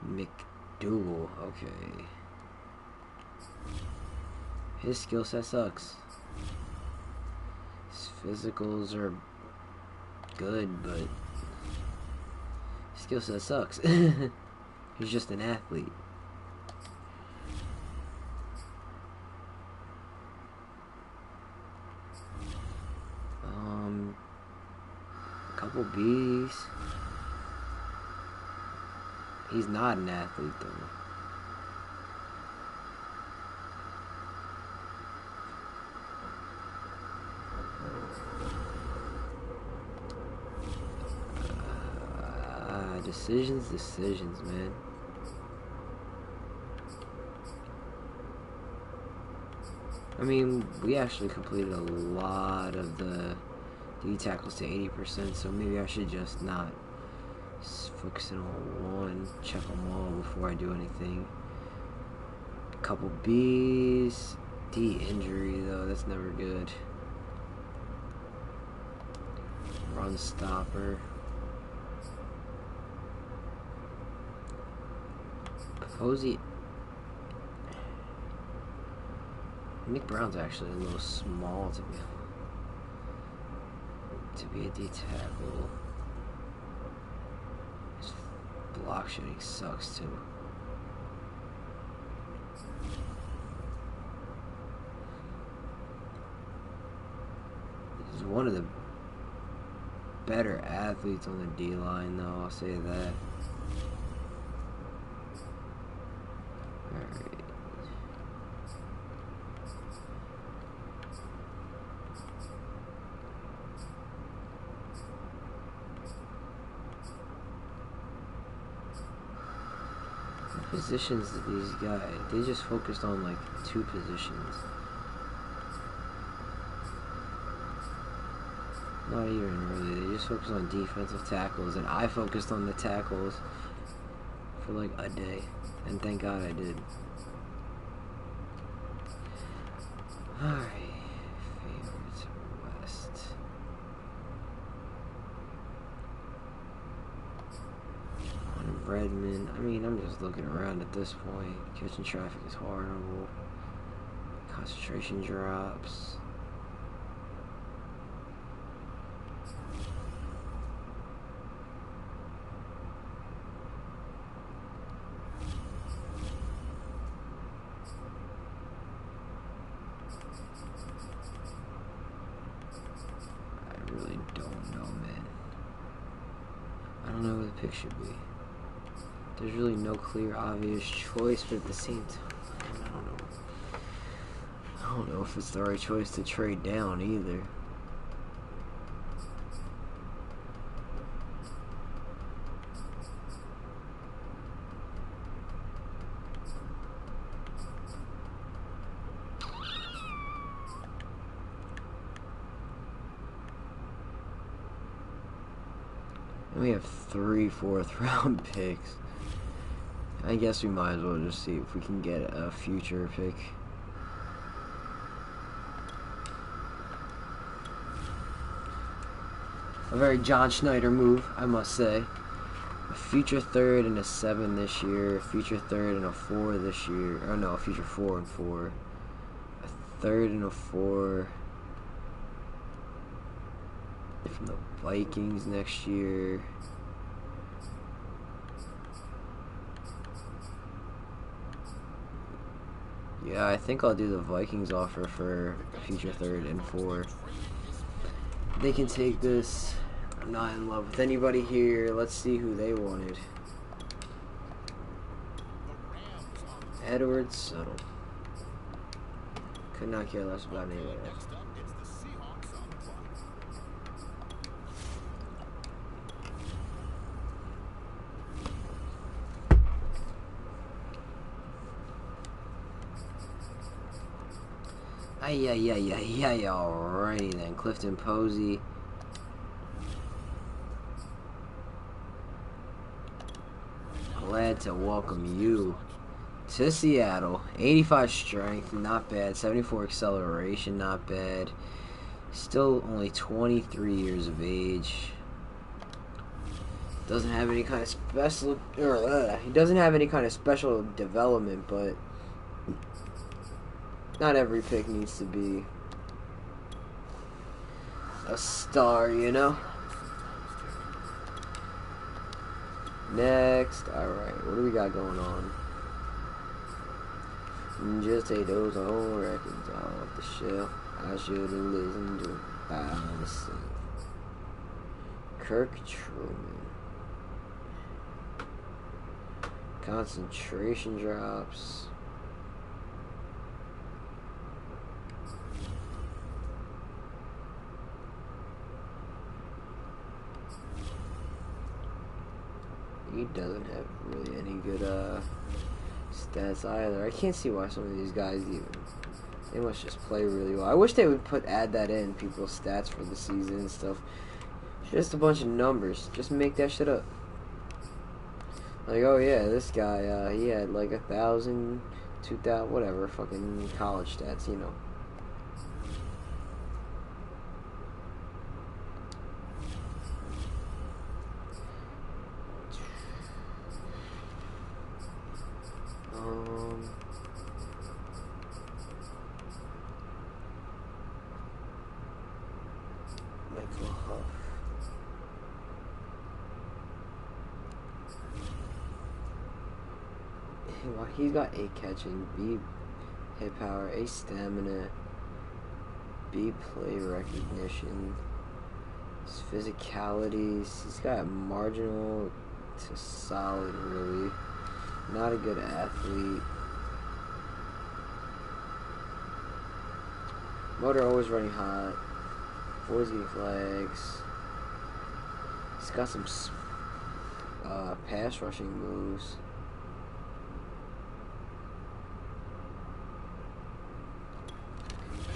McDougal. Okay. His skill set sucks. His physicals are good, but skill set sucks. He's just an athlete. Couple B's. He's not an athlete though. Decisions, man. I mean, we actually completed a lot of the D tackles to 80%, so maybe I should just not focus in on one, check them all before I do anything. A couple B's. D injury, though, that's never good. Run stopper. Posey. Nick Brown's actually a little small to be a D tackle. His block shooting sucks too. He's one of the better athletes on the D line, though. I'll say that. Positions that these guys, they just focused on like 2 positions. Not even really, they just focused on defensive tackles, and I focused on the tackles for like a day, and thank God I did. Alright, favorites West. Redmond. I mean, I'm just looking around at this point. Catching traffic is horrible. Concentration drops. I really don't know, man. I don't know who the pick should be. There's really no clear, obvious choice, but at the same time, I don't know. I don't know if it's the right choice to trade down either. And we have 3 fourth-round picks. I guess we might as well just see if we can get a future pick. A very John Schneider move, I must say. A future 3rd and a 7 this year. A future 3rd and a 4 this year. Oh no, a future 4 and 4. A 3rd and a 4 from the Vikings next year. Yeah, I think I'll do the Vikings offer for future 3rd and 4. They can take this. I'm not in love with anybody here. Let's see who they wanted. Edward Settle. Could not care less about any of that. Next up, it's the Seahawks on the clock. Alrighty then. Clifton Posey. Glad to welcome you to Seattle. 85 strength, not bad. 74 acceleration, not bad. Still only 23 years of age. Doesn't have any kind of special, he doesn't have any kind of special development, but not every pick needs to be a star, you know? Next, alright, what do we got going on? Just take those old records off the shelf. I should have listened to policy. Kirk Truman. Concentration drops. He doesn't have really any good stats either. I can't see why some of these guys even. They must just play really well. I wish they would add that in, people's stats for the season and stuff. Just a bunch of numbers. Just make that shit up. Like, oh yeah, this guy, he had like 1,000, 2,000, whatever, fucking college stats, you know. Michael Huff. He's got A catching, B hit power, A stamina, B play recognition, his physicalities. He's got marginal to solid, really. Not a good athlete. Motor always running hot. Always getting flags. He's got some pass rushing moves.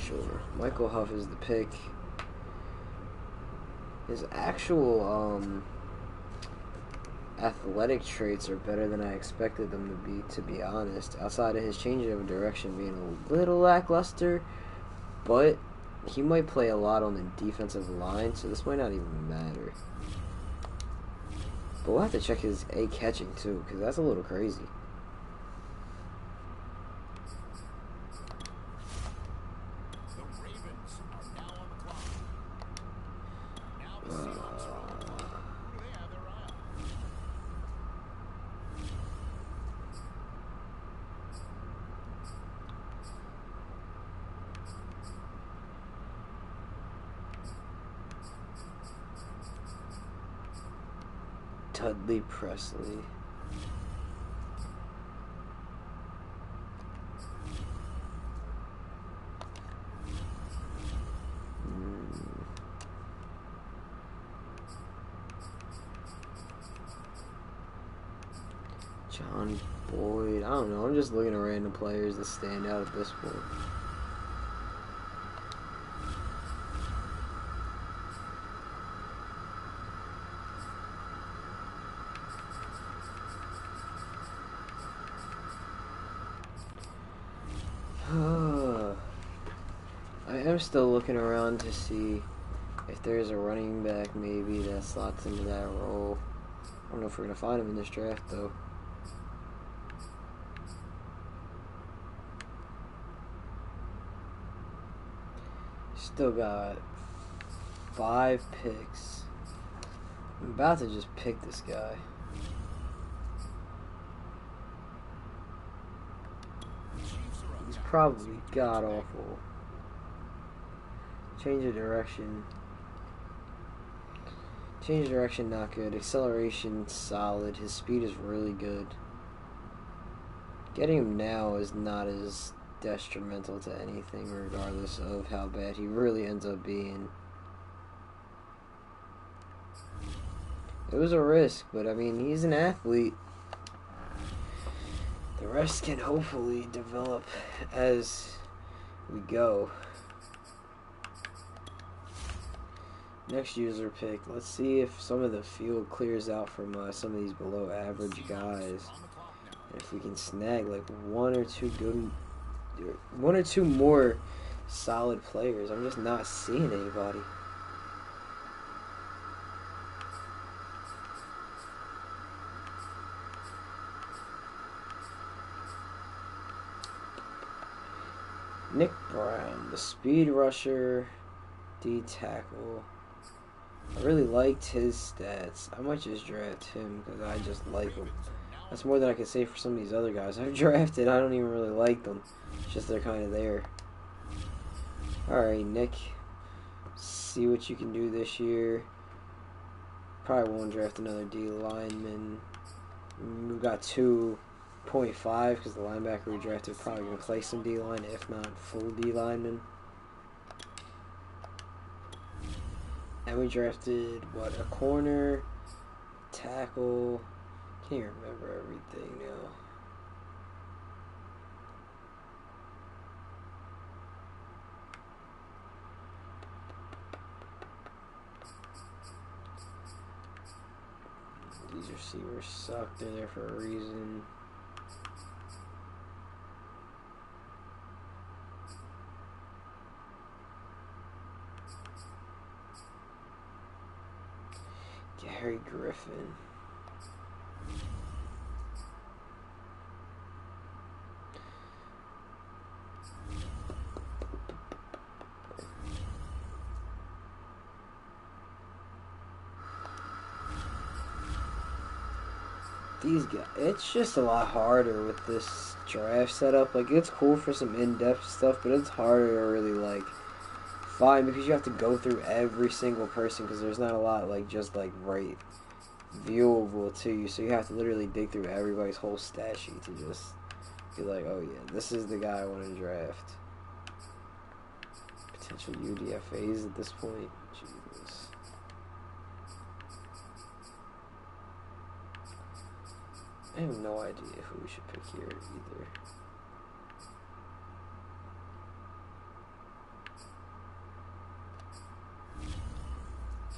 Sure. Michael Huff is the pick. His actual athletic traits are better than I expected them to be honest. Outside of his change of direction being a little lackluster, but he might play a lot on the defensive line, so this might not even matter. But we'll have to check his A catching too, because that's a little crazy. Dudley Presley. John Boyd. I don't know. I'm just looking at random players that stand out at this point. I am still looking around to see if there's a running back maybe that slots into that role. I don't know if we're going to find him in this draft though. Still got 5 picks. I'm about to just pick this guy. He's probably god awful. Change of direction. Change of direction, not good. Acceleration, solid. His speed is really good. Getting him now is not as detrimental to anything, regardless of how bad he really ends up being. It was a risk, but I mean, he's an athlete. The rest can hopefully develop as we go. Next user pick. Let's see if some of the field clears out from some of these below average guys. And if we can snag like one or two more solid players. I'm just not seeing anybody. Nick Brown, the speed rusher, D tackle. I really liked his stats. I might just draft him because I just like him. That's more than I can say for some of these other guys I've drafted. I don't even really like them. It's just they're kind of there. Alright, Nick. See what you can do this year. Probably won't draft another D lineman. We got 2.5 because the linebacker we drafted probably going to play some D line, if not full D lineman. And we drafted, what, a corner, tackle. Can't even remember everything now. These receivers suck. They're there for a reason. Gary Griffin. These guys, it's just a lot harder with this draft setup. Like, it's cool for some in-depth stuff, but it's harder to really, like, find because you have to go through every single person because there's not a lot, like, just, like, right viewable to you. So you have to literally dig through everybody's whole stat sheet to just be like, oh, yeah, this is the guy I want to draft. Potential UDFAs at this point. Jesus. I have no idea who we should pick here either.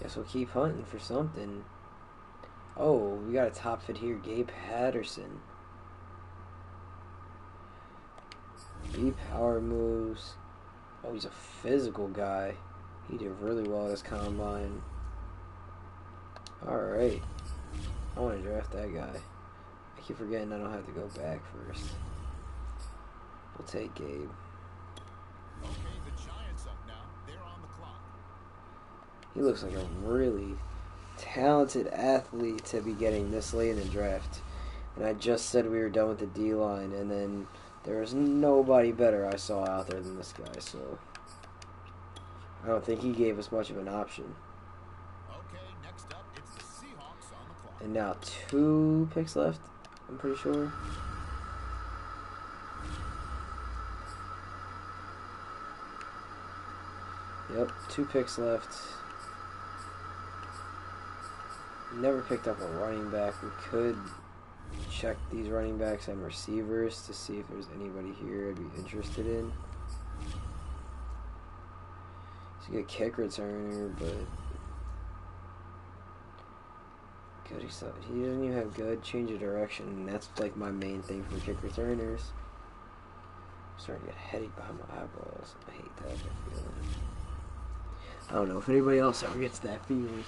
Guess we'll keep hunting for something. Oh, we got a top fit here. Gabe Patterson. B power moves. Oh, he's a physical guy. He did really well at his combine. Alright. I want to draft that guy. I keep forgetting I don't have to go back first. We'll take Gabe. Okay, the Giants up now. They're on the clock. He looks like a really talented athlete to be getting this late in the draft. And I just said we were done with the D-line, and then there was nobody better I saw out there than this guy, so I don't think he gave us much of an option. Okay, next up, it's the Seahawks on the clock. And now 2 picks left, I'm pretty sure. Yep, 2 picks left. Never picked up a running back. We could check these running backs and receivers to see if there's anybody here I'd be interested in. He's a good kick returner, but good. He doesn't even have good change of direction, and that's like my main thing for kick returners. I'm starting to get headache behind my eyeballs. I hate that feeling. I don't know if anybody else ever gets that feeling.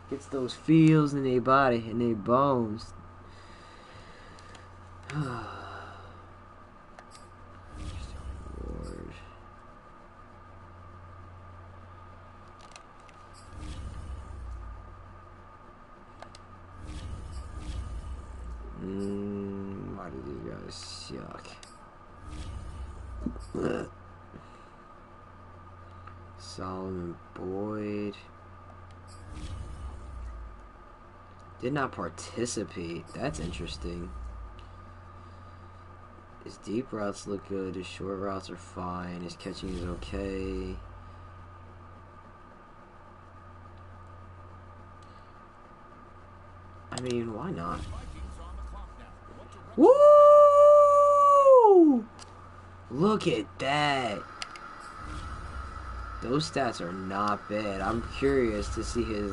Gets those feels in their body, in their bones. Lord. Why do these guys suck? Solomon Boyd. Did not participate. That's interesting. His deep routes look good. His short routes are fine. His catching is okay. I mean, why not? Woo! Look at that. Those stats are not bad. I'm curious to see his,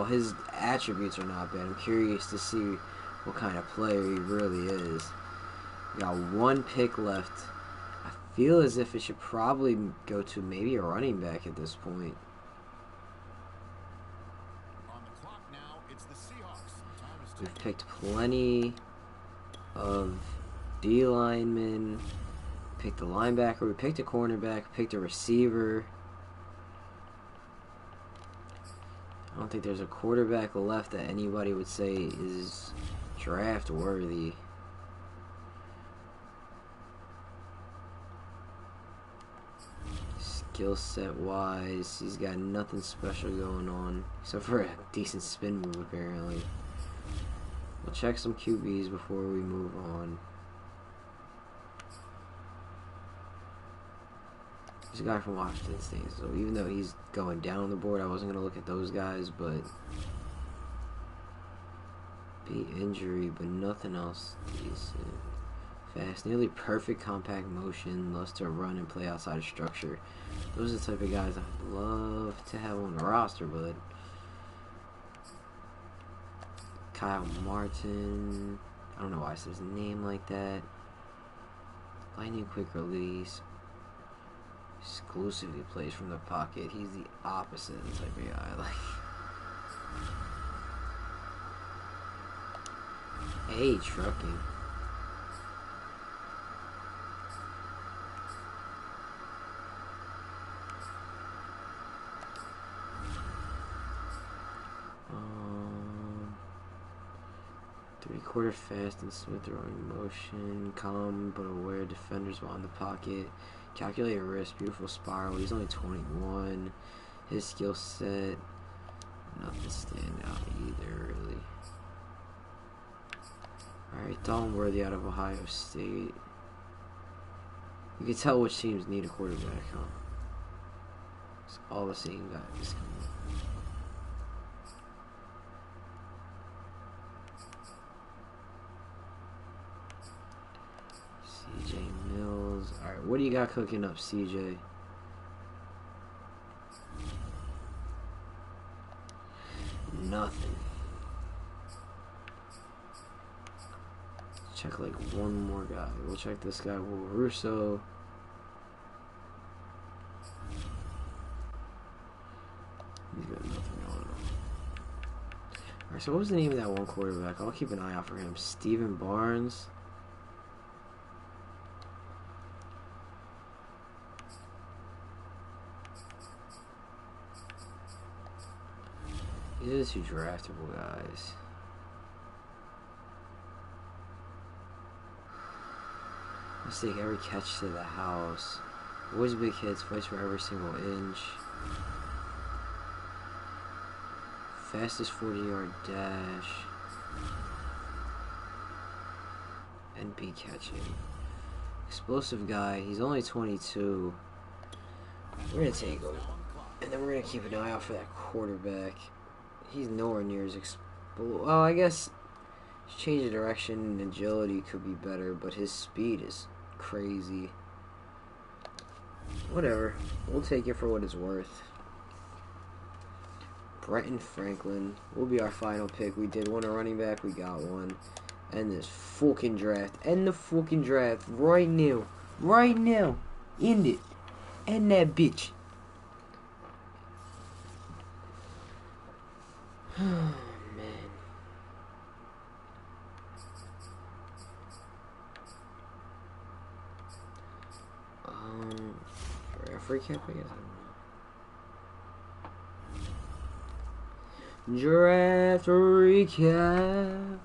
his attributes are not bad. I'm curious to see what kind of player he really is. We got 1 pick left. I feel as if it should probably go to maybe a running back at this point. On the clock now, it's the Seahawks. Time is We've ticking. picked plenty of D linemen. Picked a linebacker. We picked a cornerback. Picked a receiver. I don't think there's a quarterback left that anybody would say is draft worthy. skill set wise, he's got nothing special going on except for a decent spin move apparently. We'll check some QBs before we move on. There's a guy from Washington State, so even though he's going down the board, I wasn't going to look at those guys, but beat injury, but nothing else decent. Fast, nearly perfect compact motion, loves to run and play outside of structure. Those are the type of guys I'd love to have on the roster, but Kyle Martin, I don't know why I said his name like that. Lightning quick release. Exclusively plays from the pocket. He's the opposite of the type of guy. Like, hey, trucking. Three-quarter fast and smooth throwing motion. Calm but aware defenders while in the pocket. Calculated wrist, beautiful spiral. He's only 21. His skill set, nothing stand out either, really. Alright, Dalton Worthy out of Ohio State. You can tell which teams need a quarterback, huh? It's all the same guys coming. CJ Mills. Alright, what do you got cooking up, CJ? Nothing. Check like one more guy. We'll check this guy, Will Russo. He's got nothing going on. Alright, so what was the name of that one quarterback? I'll keep an eye out for him. Steven Barnes. These are the two draftable guys. Let's take every catch to the house. Always big hits, fights for every single inch. Fastest 40-yard dash. And be catching. Explosive guy. He's only 22. We're going to take him. And then we're going to keep an eye out for that quarterback. He's nowhere near as well, I guess his change of direction and agility could be better, but his speed is crazy. Whatever. We'll take it for what it's worth. Brenton Franklin will be our final pick. We did want a running back. We got one. End this fucking draft. End the fucking draft right now. Right now. End it. End that bitch. Oh, man. For a free cap, I guess. Draft recap.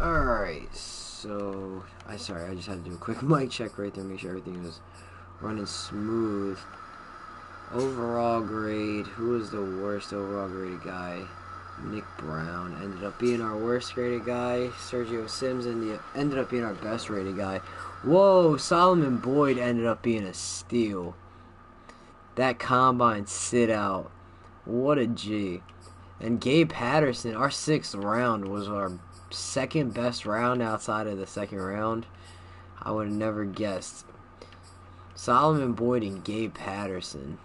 Alright, so I just had to do a quick mic check right there, make sure everything was running smooth. Overall grade, who was the worst overall graded guy? Nick Brown ended up being our worst graded guy. Sergio Sims ended up being our best rated guy. Whoa, Solomon Boyd ended up being a steal. That combine sit out. What a G. And Gabe Patterson, our 6th round, was our second best round outside of the second round. I would have never guessed. Solomon Boyd and Gabe Patterson.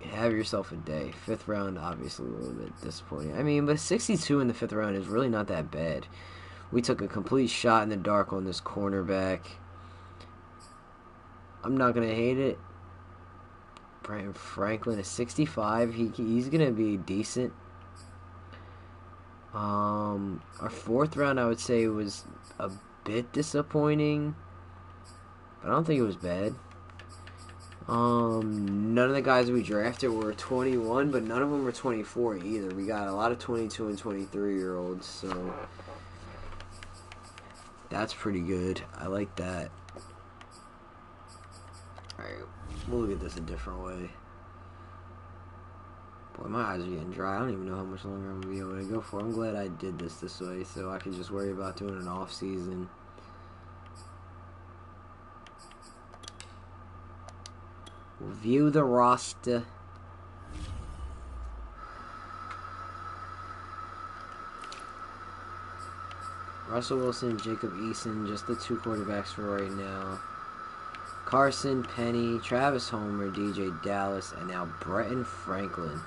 Have yourself a day. 5th round, obviously a little bit disappointing. I mean, but 62 in the 5th round is really not that bad. We took a complete shot in the dark on this cornerback. I'm not going to hate it. Brian Franklin is 65. He's going to be decent. Our 4th round, I would say, was a bit disappointing. But I don't think it was bad. None of the guys we drafted were 21, but none of them were 24 either. We got a lot of 22 and 23-year-olds, so that's pretty good. I like that. Alright, we'll look at this a different way. Boy, my eyes are getting dry. I don't even know how much longer I'm going to be able to go for. I'm glad I did this way, so I could just worry about doing an off-season. View the roster. Russell Wilson, Jacob Eason, just the 2 quarterbacks for right now. Carson, Penny, Travis Homer, DJ Dallas, and now Bretton Franklin,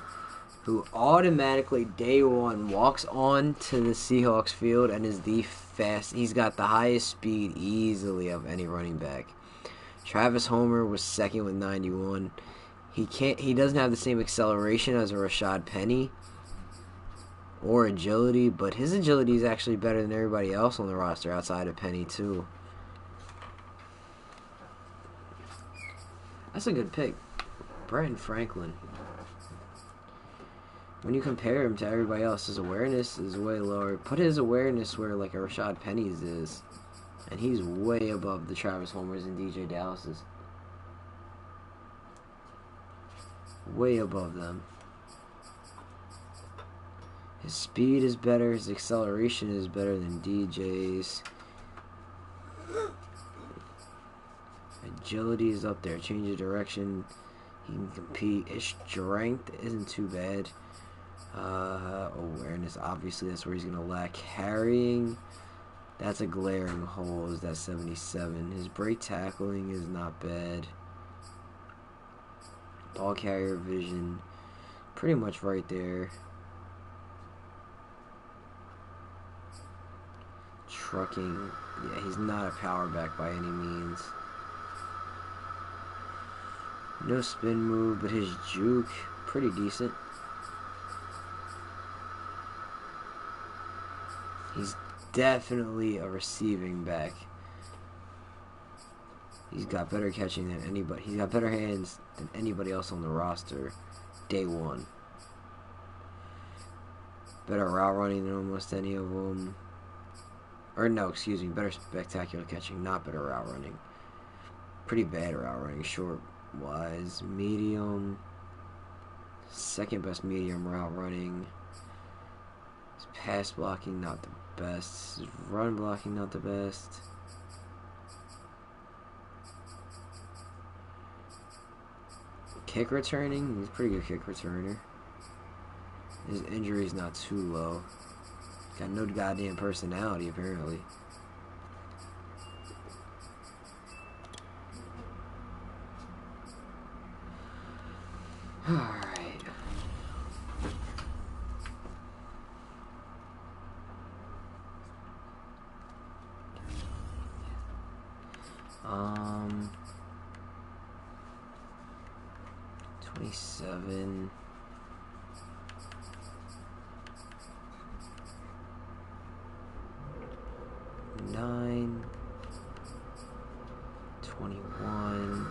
who automatically day one walks on to the Seahawks field and is the fast. He's got the highest speed easily of any running back. Travis Homer was second with 91. He doesn't have the same acceleration as a Rashad Penny or agility, but his agility is actually better than everybody else on the roster outside of Penny too. That's a good pick. Bretton Franklin. When you compare him to everybody else, his awareness is way lower. Put his awareness where like a Rashad Penny's is, and he's way above the Travis Homers and DJ Dallas's. Way above them. His speed is better. His acceleration is better than DJ's. Agility is up there. Change of direction. He can compete. His strength isn't too bad. Awareness, obviously, that's where he's going to lack. Carrying, that's a glaring hole, is that 77. His break tackling is not bad. Ball carrier vision, pretty much right there. Trucking, yeah, he's not a power back by any means. No spin move, but his juke, pretty decent. He's definitely a receiving back. He's got better catching than anybody. He's got better hands than anybody else on the roster. Day one. Better route running than almost any of them. Or no, excuse me. Better spectacular catching, not better route running. Pretty bad route running, short wise. Medium. Second best medium route running. His pass blocking, not the best. His run blocking, not the best. Kick returning, he's a pretty good kick returner. His injury's not too low. Got no goddamn personality, apparently. Alright. Um, 27. Nine. 21.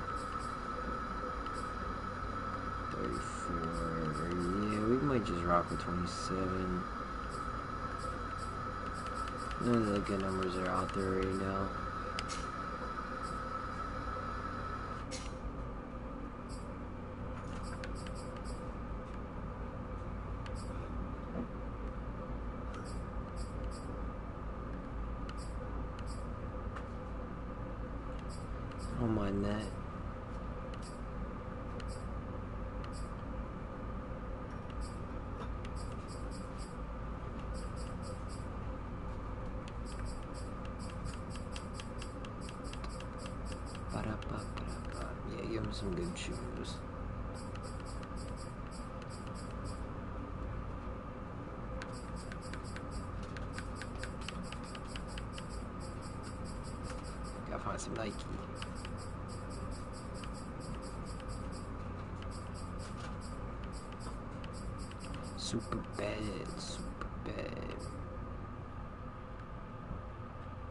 34. Yeah, we might just rock with 27. None of the good numbers are out there right now. I don't mind that. Yeah, give him some good shoes. Gotta find some Nike. Super bad, super bad.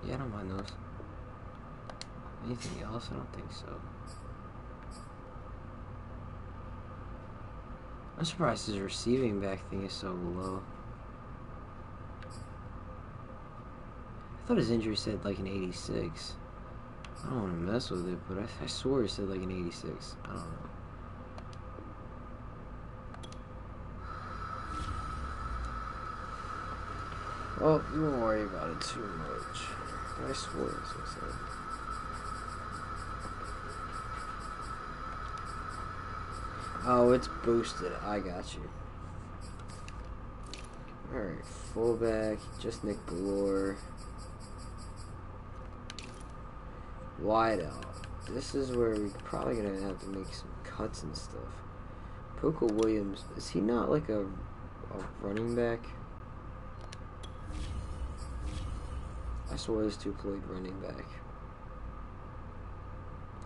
Yeah, I don't mind those. Anything else? I don't think so. I'm surprised his receiving back thing is so low. I thought his injury said like an 86. I don't want to mess with it, but I swore it said like an 86. I don't know. Well, you won't worry about it too much. I swore it said. Oh, it's boosted. I got you. Alright, fullback, just Nick Galore. Wide out. This is where we're probably going to have to make some cuts and stuff. Poco Williams, is he not like a running back? I swore this two played running back.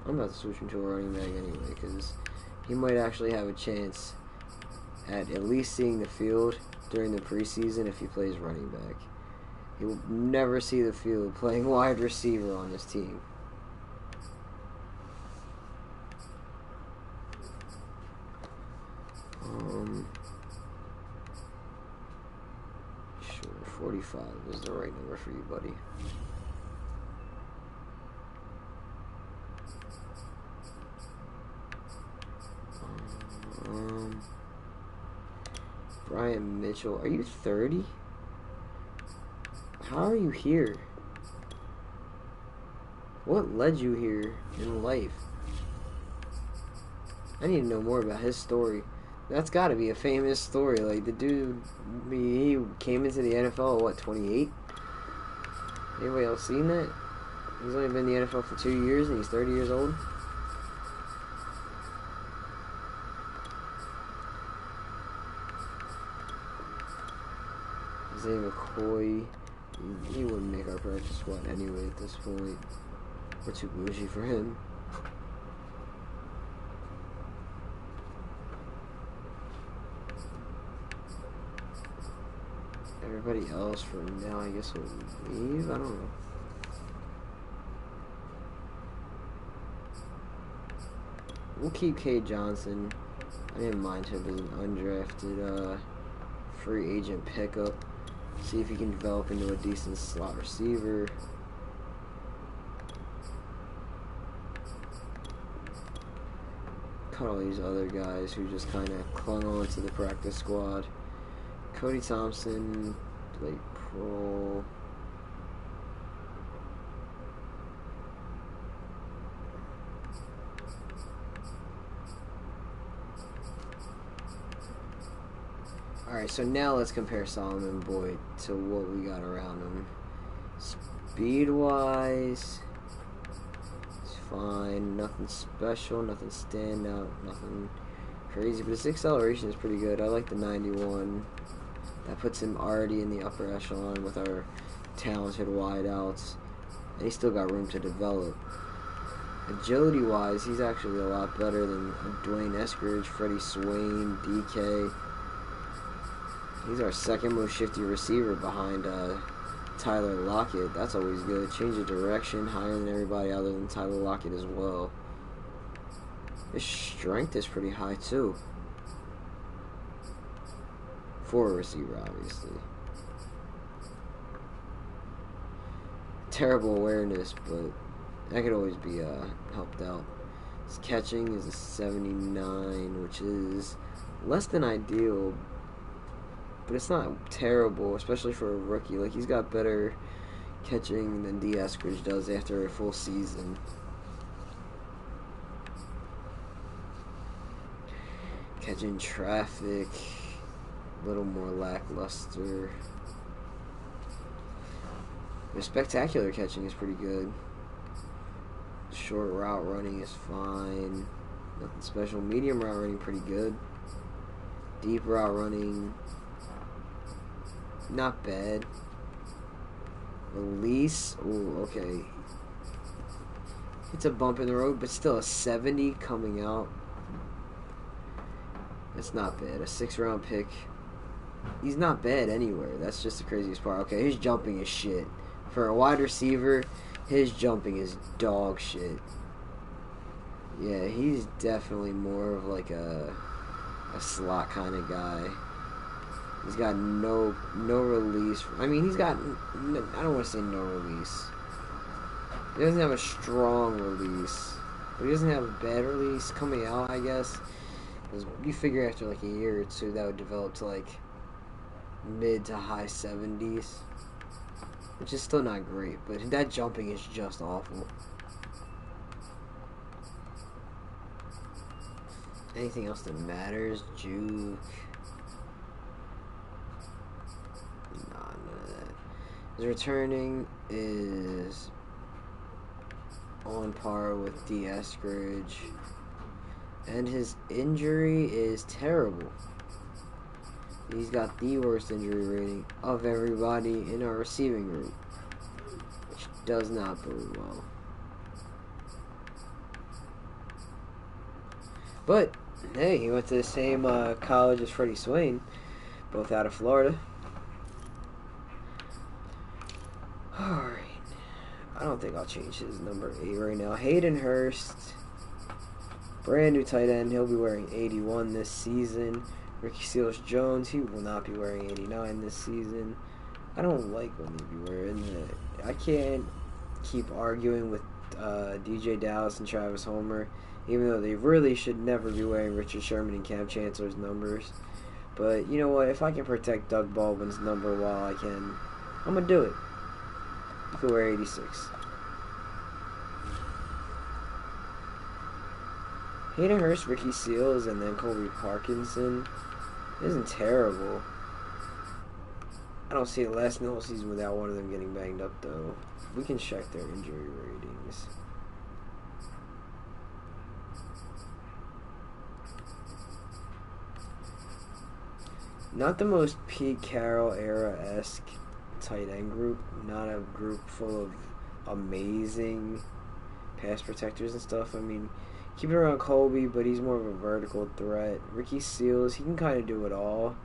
I'm about to switch him to a running back anyway, because he might actually have a chance at least seeing the field during the preseason if he plays running back. He will never see the field playing wide receiver on this team. Sure, 45 is the right number for you, buddy. Brian Mitchell, are you 30? How are you here? What led you here in life? I need to know more about his story. That's got to be a famous story. Like, the dude, he came into the NFL at, what, 28? Anybody else seen that? He's only been in the NFL for 2 years and he's 30 years old. Zay McCoy, he wouldn't make our practice squad anyway at this point. We're too bougie for him. Everybody else for now, I guess, will leave. I don't know. We'll keep Cade Johnson. I didn't mind him as an undrafted free agent pickup. See if he can develop into a decent slot receiver. Cut all these other guys who just kind of clung on to the practice squad. Cody Thompson, Blake Pro. Alright, so now let's compare Solomon Boyd to what we got around him. Speed-wise, it's fine. Nothing special, nothing standout, nothing crazy. But his acceleration is pretty good. I like the 91. That puts him already in the upper echelon with our talented wideouts. And he's still got room to develop. Agility-wise, he's actually a lot better than Dwayne Eskridge, Freddie Swain, DK. He's our second most shifty receiver behind Tyler Lockett. That's always good. Change of direction, higher than everybody other than Tyler Lockett as well. His strength is pretty high too. For a receiver, obviously. Terrible awareness, but that could always be helped out. His catching is a 79, which is less than ideal, but it's not terrible, especially for a rookie. Like, he's got better catching than D. Eskridge does after a full season. Catching traffic, a little more lackluster. The spectacular catching is pretty good. Short route running is fine. Nothing special. Medium route running pretty good. Deep route running, not bad. Release, ooh, okay. It's a bump in the road, but still a 70 coming out. That's not bad. A 6th-round pick. He's not bad anywhere. That's just the craziest part. Okay, his jumping is shit. For a wide receiver, his jumping is dog shit. Yeah, he's definitely more of like a a slot kind of guy. He's got no release. I mean, he's got, I don't want to say no release. He doesn't have a strong release. But he doesn't have a bad release coming out, I guess. Because you figure after like a year or two, that would develop to like mid to high 70s. Which is still not great. But that jumping is just awful. Anything else that matters? Juke. Nah, none of that. His returning is on par with D. Eskridge. And his injury is terrible. He's got the worst injury rating of everybody in our receiving group. Which does not bode well. But, hey, he went to the same college as Freddie Swain. Both out of Florida. Alright. I don't think I'll change his number 8 right now. Hayden Hurst. Brand new tight end. He'll be wearing 81 this season. Ricky Seals-Jones. He will not be wearing 89 this season. I don't like when they be wearing that. I can't keep arguing with DJ Dallas and Travis Homer, even though they really should never be wearing Richard Sherman and Cam Chancellor's numbers. But you know what? If I can protect Doug Baldwin's number while I can, I'm going to do it. You can wear 86. Hayden Hurst, Ricky Seals, and then Colby Parkinson isn't terrible. I don't see it lasting the whole season without one of them getting banged up, though. We can check their injury ratings. Not the most Pete Carroll era-esque tight end group. Not a group full of amazing pass protectors and stuff. I mean, keep it around Colby, but he's more of a vertical threat. Ricky Seals, he can kind of do it all,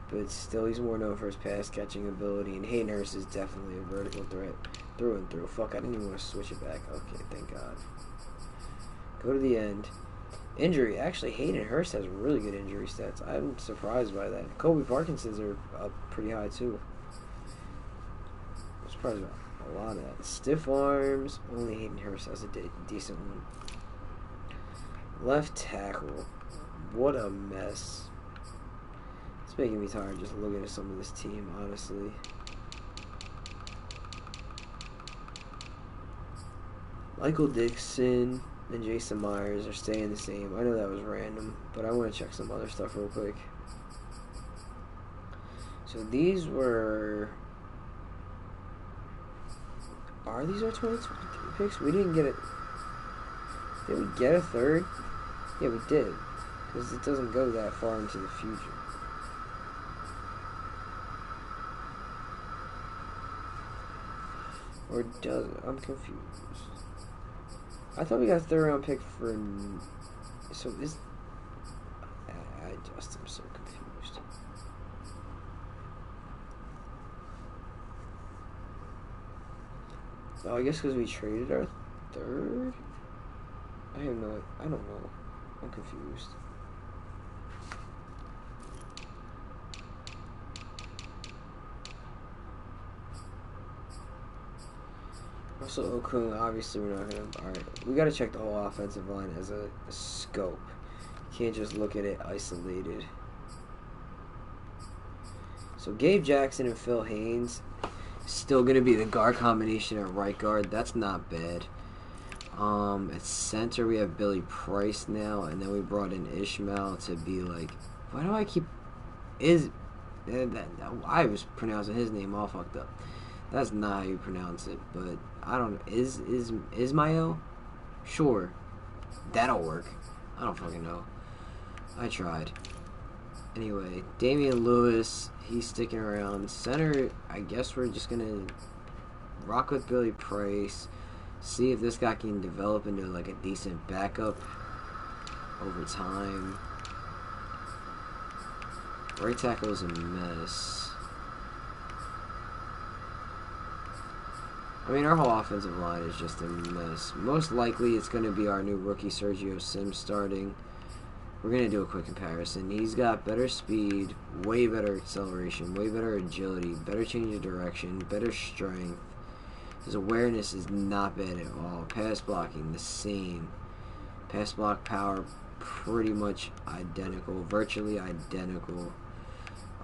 but still he's more known for his pass catching ability. And Hayden Hurst is definitely a vertical threat through and through. Fuck, I didn't even want to switch it back. Okay, thank God. Go to the end. Injury. Actually, Hayden Hurst has really good injury stats. I'm surprised by that. Colby Parkinson's are up pretty high, too. I'm surprised about a lot of that. Stiff arms. Only Hayden Hurst has a decent one. Left tackle. What a mess. It's making me tired just looking at some of this team, honestly. Michael Dixon and Jason Myers are staying the same. I know that was random, but I want to check some other stuff real quick. So these were... Are these our 2023 picks? We didn't get it. Did we get a third? Yeah, we did. Because it doesn't go that far into the future. Or does it? I'm confused. I thought we got a third round pick for... So is... I just am so confused. Oh, I guess because we traded our third? I don't know. I'm confused. Russell Okung, obviously we're not going to... Alright, we got to check the whole offensive line as a scope. You can't just look at it isolated. So Gabe Jackson and Phil Haynes, still going to be the guard combination at right guard. That's not bad. At center, we have Billy Price now, and then we brought in Ishmael to be like... Why do I keep... I was pronouncing his name all fucked up. That's not how you pronounce it, but I don't... Ismael? Sure. That'll work. I don't fucking know. I tried. Anyway, Damian Lewis, he's sticking around. Center, I guess we're just gonna rock with Billy Price. See if this guy can develop into like a decent backup over time. Right tackle is a mess. I mean, our whole offensive line is just a mess. Most likely it's going to be our new rookie Sergio Sims starting. we're going to do a quick comparison. He's got better speed, way better acceleration, way better agility, better change of direction, better strength. His awareness is not bad at all. Pass blocking, the same. Pass block power, pretty much identical, virtually identical.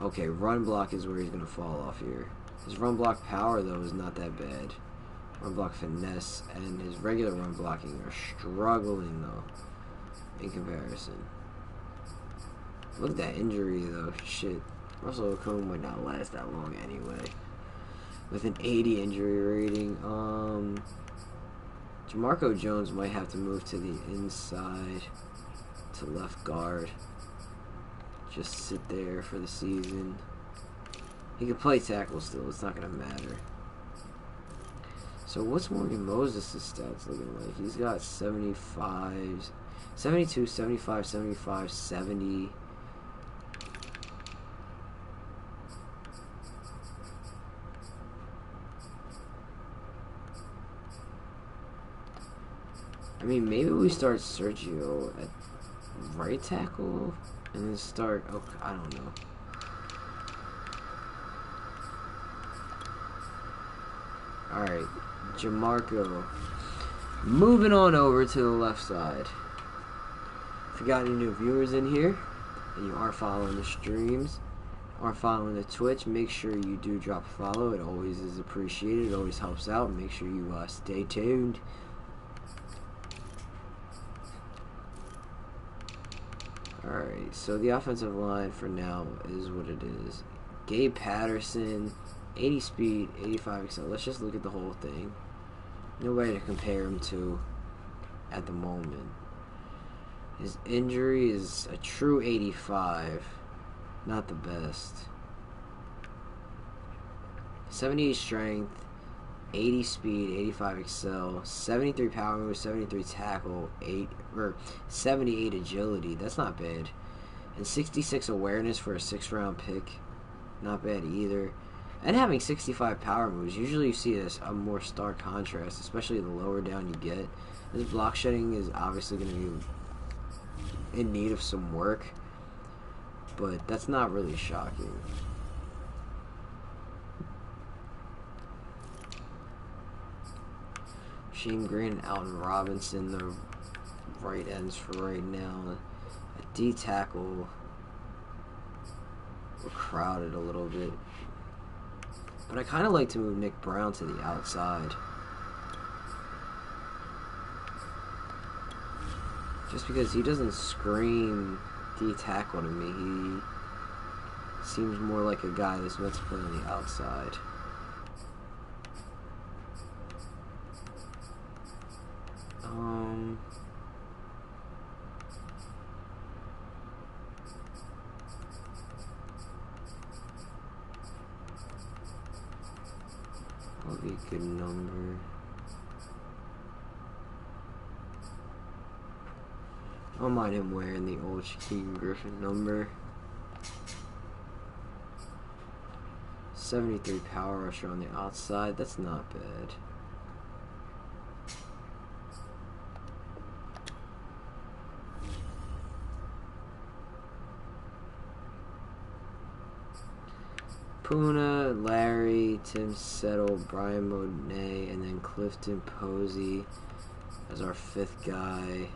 Okay, run block is where he's going to fall off here. His run block power, though, is not that bad. Run block finesse and his regular run blocking are struggling, though, in comparison. Look at that injury, though. Shit. Russell Okung might not last that long anyway. With an 80 injury rating. Jamarco Jones might have to move to the inside, to left guard. Just sit there for the season. He can play tackle still. It's not going to matter. So what's Morgan Moses' stats looking like? He's got 75, 72, 75, 75, 70. I mean, maybe we start Sergio at right tackle and then start, oh, I don't know. Alright, Jamarco. Moving on over to the left side. If you got any new viewers in here and you aren't following the streams, aren't following the Twitch, make sure you do drop a follow. It always is appreciated. It always helps out. Make sure you stay tuned. Alright, so the offensive line for now is what it is. Gabe Patterson, 80 speed, 85 excel. Let's just look at the whole thing. Nobody to compare him to at the moment. His injury is a true 85. Not the best. 78 strength, 80 speed, 85 excel, 73 power move, 73 tackle, 78 agility. That's not bad. And 66 awareness for a 6th-round pick. Not bad either. And having 65 power moves, usually you see a more stark contrast, especially the lower down you get. This block shedding is obviously going to be in need of some work, but that's not really shocking. Shane Green and Alton Robinson, the right ends for right now. A D tackle, we're crowded a little bit. But I kind of like to move Nick Brown to the outside. Just because he doesn't scream D tackle to me. He seems more like a guy that's meant to play on the outside. What would be a good number? I don't mind him wearing the old Shaquem Griffin number. 73 power rusher on the outside. That's not bad. Puna, Larry, Tim Settle, Brian Monet, and then Clifton Posey as our 5th guy.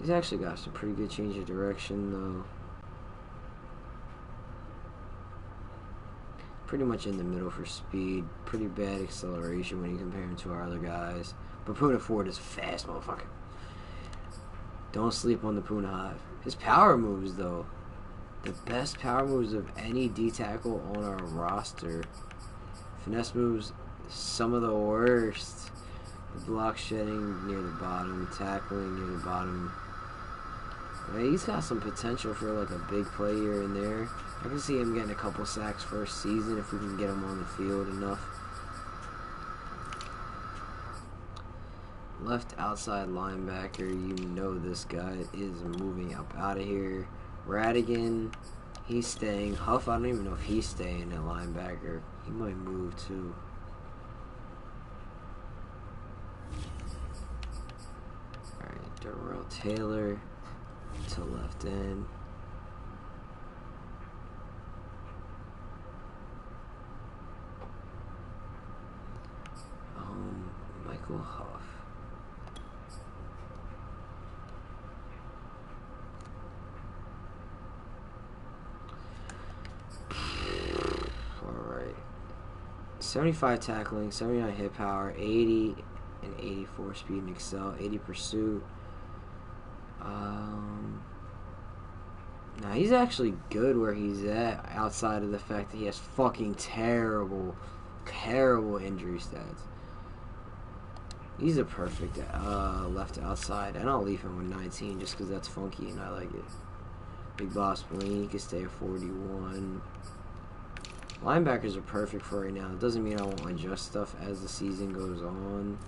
He's actually got some pretty good change of direction, though. Pretty much in the middle for speed. Pretty bad acceleration when you compare him to our other guys. But Puna Ford is a fast motherfucker. Don't sleep on the Puna Hive. His power moves, though. The best power moves of any D tackle on our roster. Finesse moves, some of the worst. The block shedding near the bottom, tackling near the bottom. Yeah, he's got some potential for like a big play here and there. I can see him getting a couple sacks first season if we can get him on the field enough. Left outside linebacker, you know this guy is moving up out of here. Radigan, he's staying. Huff, I don't even know if he's staying at linebacker. He might move too. Alright, Terrell Taylor to left end. Michael Huff. Alright. 75 tackling, 79 hit power, 80 and 84 speed and excel, 80 pursuit. Now he's actually good where he's at, outside of the fact that he has fucking terrible injury stats. He's a perfect left outside, and I'll leave him with 19 just because that's funky and I like it. Big Boss Bling, he can stay at 41. Linebackers are perfect for right now. It doesn't mean I won't adjust stuff as the season goes on.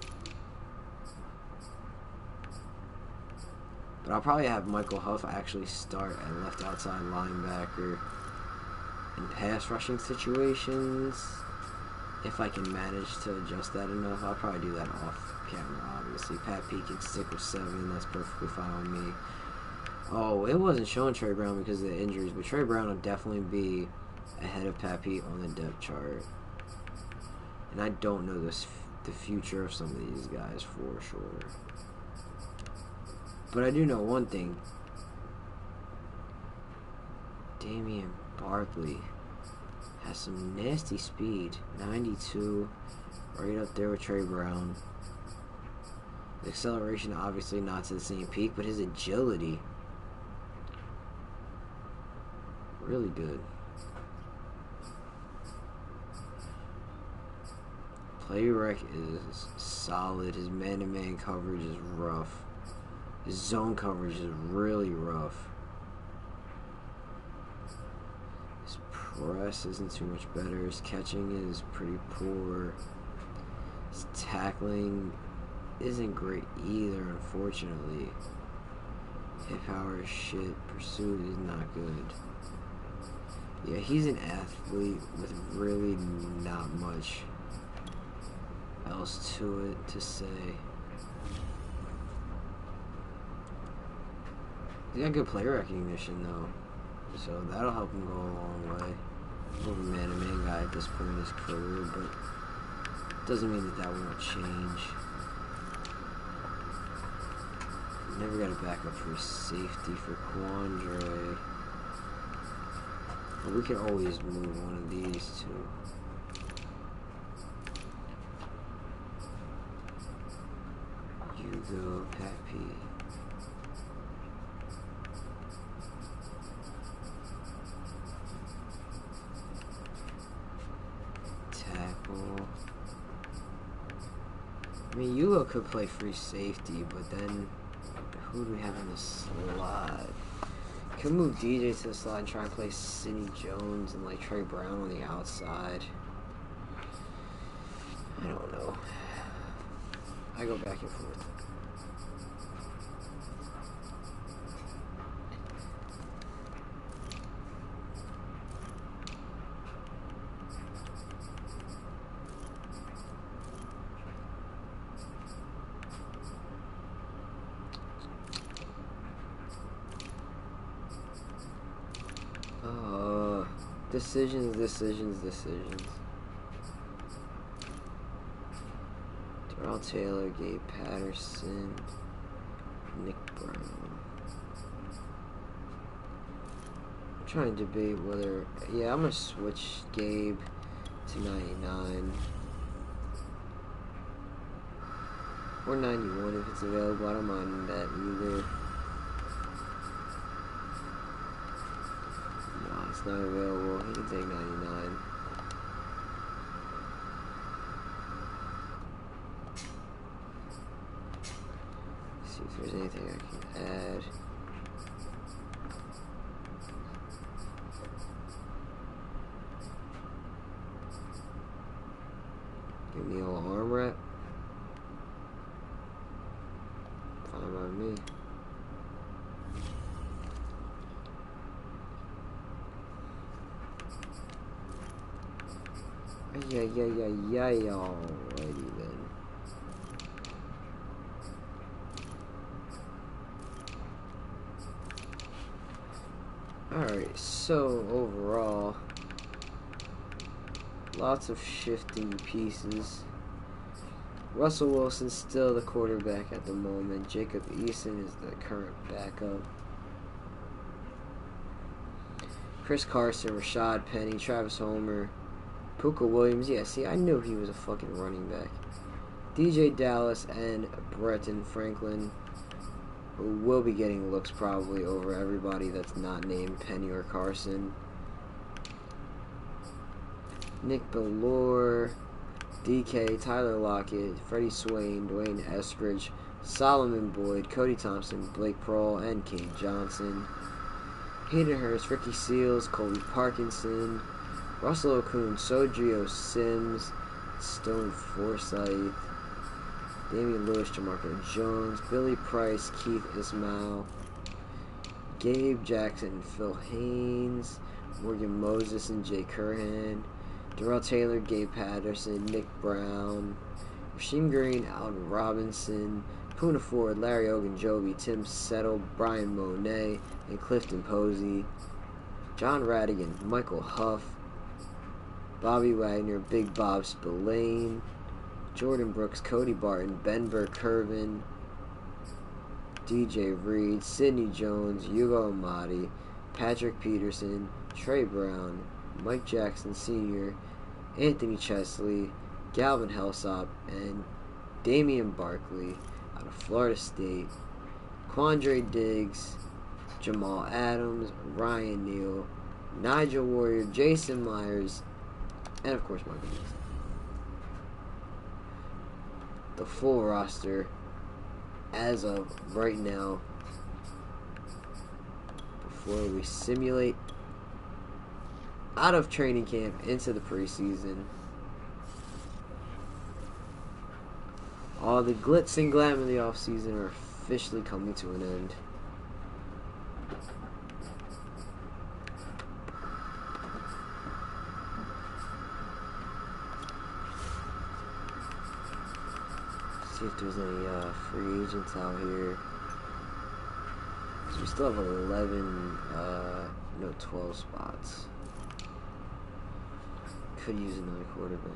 But I'll probably have Michael Huff actually start at left outside linebacker in pass rushing situations. If I can manage to adjust that enough, I'll probably do that off camera, obviously. Pat P can stick with 7. That's perfectly fine with me. Oh, it wasn't showing Trey Brown because of the injuries, but Trey Brown will definitely be ahead of Pat P on the depth chart. And I don't know the future of some of these guys for sure. But I do know one thing. Damian Barkley has some nasty speed. 92, right up there with Trey Brown. The acceleration, obviously not to the same peak, but his agility, really good. Play rec is solid. His man-to-man coverage is rough. His zone coverage is really rough. His press isn't too much better. His catching is pretty poor. His tackling isn't great either, unfortunately. Hit power is shit. Pursuit is not good. Yeah, he's an athlete with really not much else to it to say. He's got good player recognition though, so that'll help him go a long way. More of a man-to-man guy at this point in his career, but doesn't mean that won't change. Never got a backup for safety for Quandre, but we can always move one of these two. Hugo, Pat P. Tackle. I mean, Hugo could play free safety, but then who do we have in the slot? Could move DJ to the slot and try and play Sidney Jones and like Trey Brown on the outside. I don't know. I go back and forth. Decisions. Terrell Taylor, Gabe Patterson, Nick Brown. I'm trying to debate whether, yeah, I'm gonna switch Gabe to 99 or 91 if it's available. I don't mind that either. It's not available. He can take 99. Let's see if there's anything I can add. Give me a little arm wrap. Fine by me. Yeah, alrighty then. Alright, so overall, lots of shifting pieces. Russell Wilson's still the quarterback at the moment. Jacob Eason is the current backup. Chris Carson, Rashad Penny, Travis Homer, Puka Williams. Yeah, see, I knew he was a fucking running back. DJ Dallas and Breton Franklin, who will be getting looks probably over everybody that's not named Penny or Carson. Nick Bellore, DK, Tyler Lockett, Freddie Swain, Dwayne Eskridge, Solomon Boyd, Cody Thompson, Blake Prohl, and Cade Johnson. Hayden Hurst, Ricky Seals, Colby Parkinson, Russell Okung, Sodrio Sims, Stone Forsythe, Damian Lewis, Jamarco Jones, Billy Price, Keith Ismail, Gabe Jackson, Phil Haynes, Morgan Moses and Jay Curhan, Darrell Taylor, Gabe Patterson, Nick Brown, Rasheem Green, Alden Robinson, Poona Ford, Larry Ogunjobi, Tim Settle, Brian Monet, and Clifton Posey, John Radigan, Michael Huff, Bobby Wagner, Big Bob Spillane, Jordan Brooks, Cody Barton, Ben Burke-Kirvin, DJ Reed, Sidney Jones, Hugo Amadi, Patrick Peterson, Trey Brown, Mike Jackson Sr., Anthony Chesley, Galvin Hellsop, and Damian Barkley out of Florida State, Quandre Diggs, Jamal Adams, Ryan Neal, Nigel Warrior, Jason Myers, and of course Michael Jackson. The full roster as of right now before we simulate out of training camp into the preseason. All the glitz and glam of the offseason are officially coming to an end. See if there's any free agents out here. So we still have 11, 12 spots. Could use another quarterback.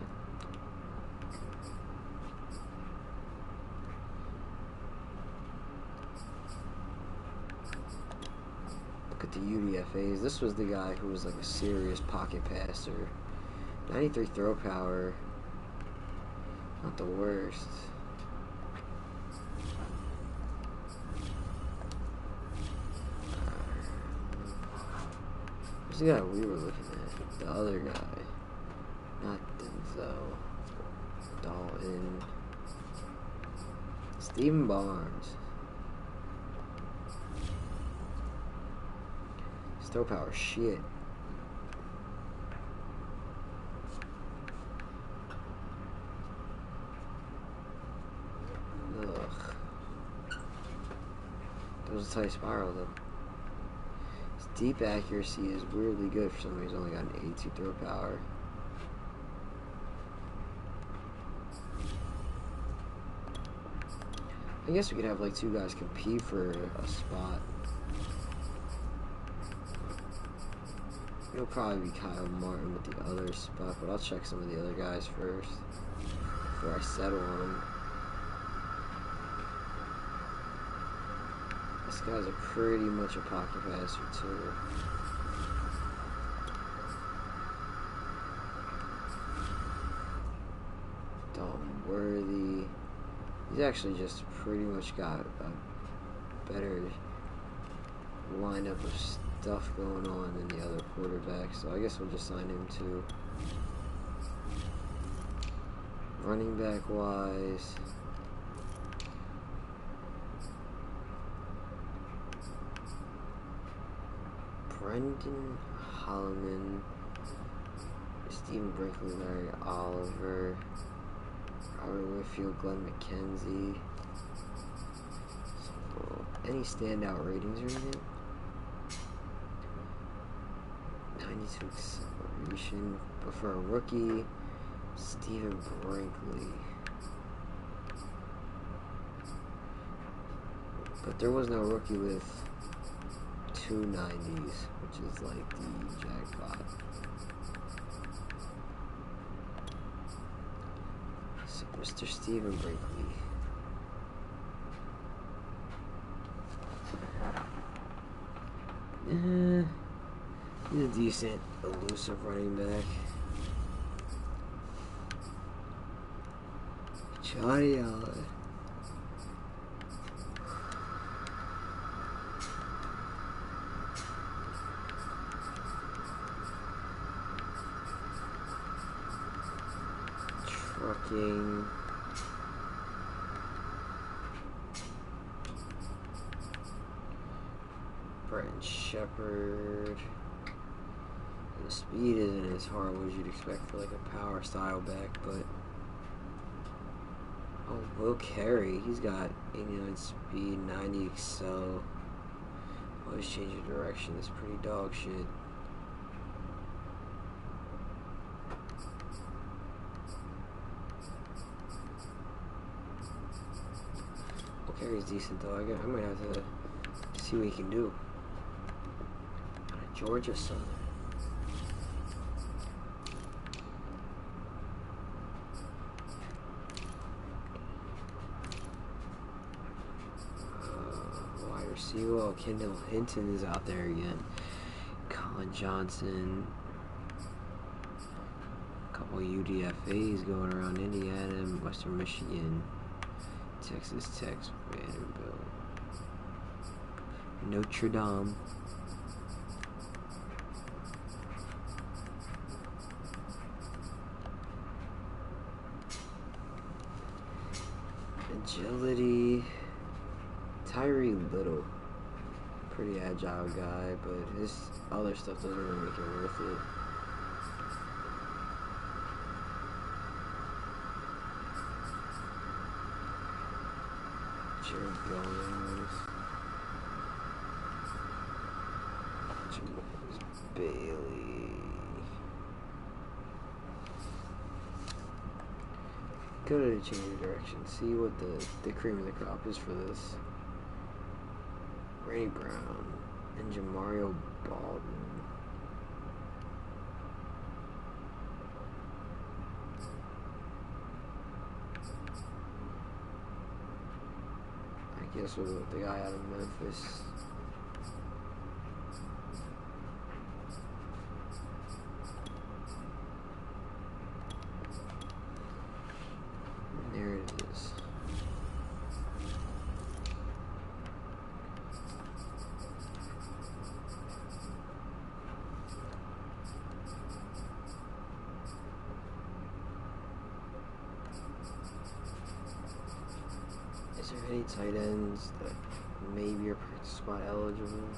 Look at the UDFAs. This was the guy who was like a serious pocket passer. 93 throw power. Not the worst. Who's the guy we were looking at? The other guy. Not Denzel. Dalton. Stephen Barnes. Throw power shit. Ugh. That was a tight spiral though. His deep accuracy is weirdly good for somebody who's only got an 82 throw power. I guess we could have like two guys compete for a spot. It'll probably be Kyle Martin with the other spot, but I'll check some of the other guys first before I settle on them. This guy's pretty much a pocket passer too. Dalton Worthy. He's actually just pretty much got a better lineup of stuff going on than the other quarterbacks, so I guess we'll just sign him too. Running back wise, Brendan Holloman, Stephen Brinkley, Larry Oliver, Robert Whitfield, Glenn McKenzie. So, any standout ratings or anything? 92 acceleration, but for a rookie, Stephen Brinkley. But there was no rookie with 290s, which Just like the jackpot. So Mr. Stephen Brinkley. He's a decent, elusive running back. Johnny Allen. Trucking. Brenton Shepard. The speed isn't as horrible as you'd expect for like a power style back, but oh, Will Carey, he's got 89 speed, 90 excel. Always change of direction. It's pretty dog shit. Will Carey's decent though. I might have to see what he can do. Georgia Southern. Wide receiver. Oh, Kendall Hinton is out there again. Colin Johnson. A couple UDFAs going around Indiana, Western Michigan, Texas Tech, Vanderbilt, Notre Dame. Agility, Tyree Little, pretty agile guy, but his other stuff doesn't really make it worth it. Jared Jones, James Bailey. Go to change of direction. See what the cream of the crop is for this. Randy Brown and Jamario Baldwin. I guess with the guy out of Memphis. There it is. Is there any tight ends that maybe are practice spot eligible?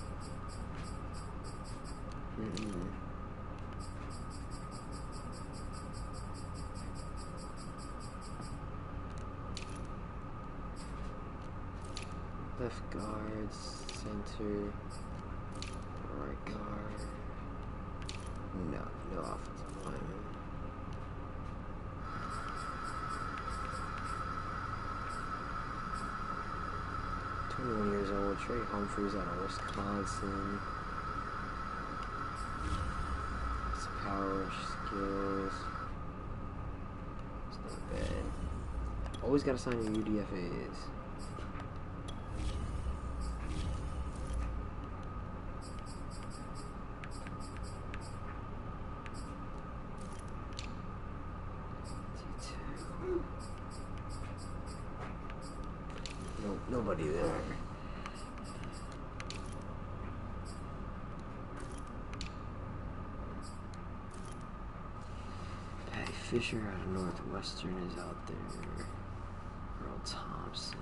Left guard, center, right guard. No offensive lineman. Years old, Trey Humphreys out of Wisconsin. Some power skills. It's not bad. Always gotta sign your UDFAs. Nobody there. Patty Fisher out of Northwestern is out there. Earl Thompson.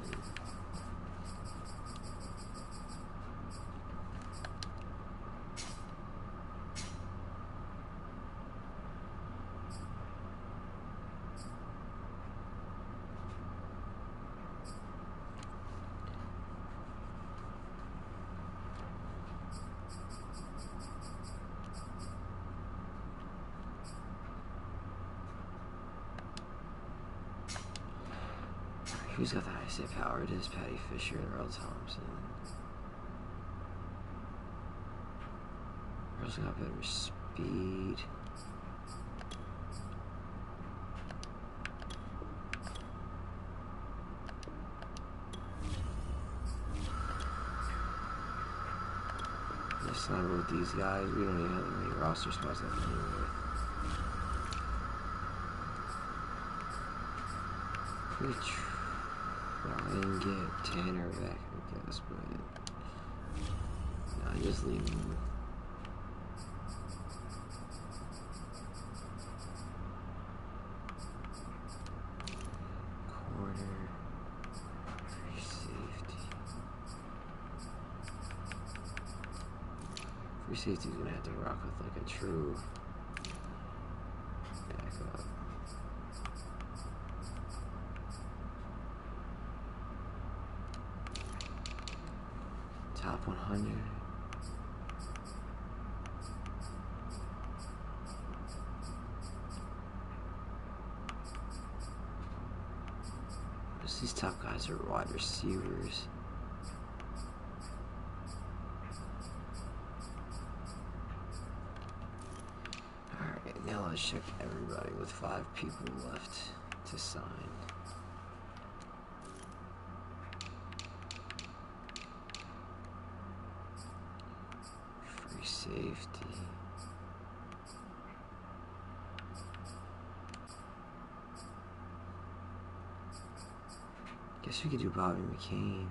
Who's got the highest hit power? It is Patty Fisher and Earl Thompson. Burrow's got better speed. Let's not go with these guys. We don't even have that many roster spots left anyway. We try and get Tanner back, I guess, but no, just leave him. Corner, free safety. Free safety's gonna have to rock with like a true backup. Top 100. Most of these top guys are wide receivers. Alright, now let's check everybody with 5 people left to sign. Safety. Guess we could do Bobby McCain.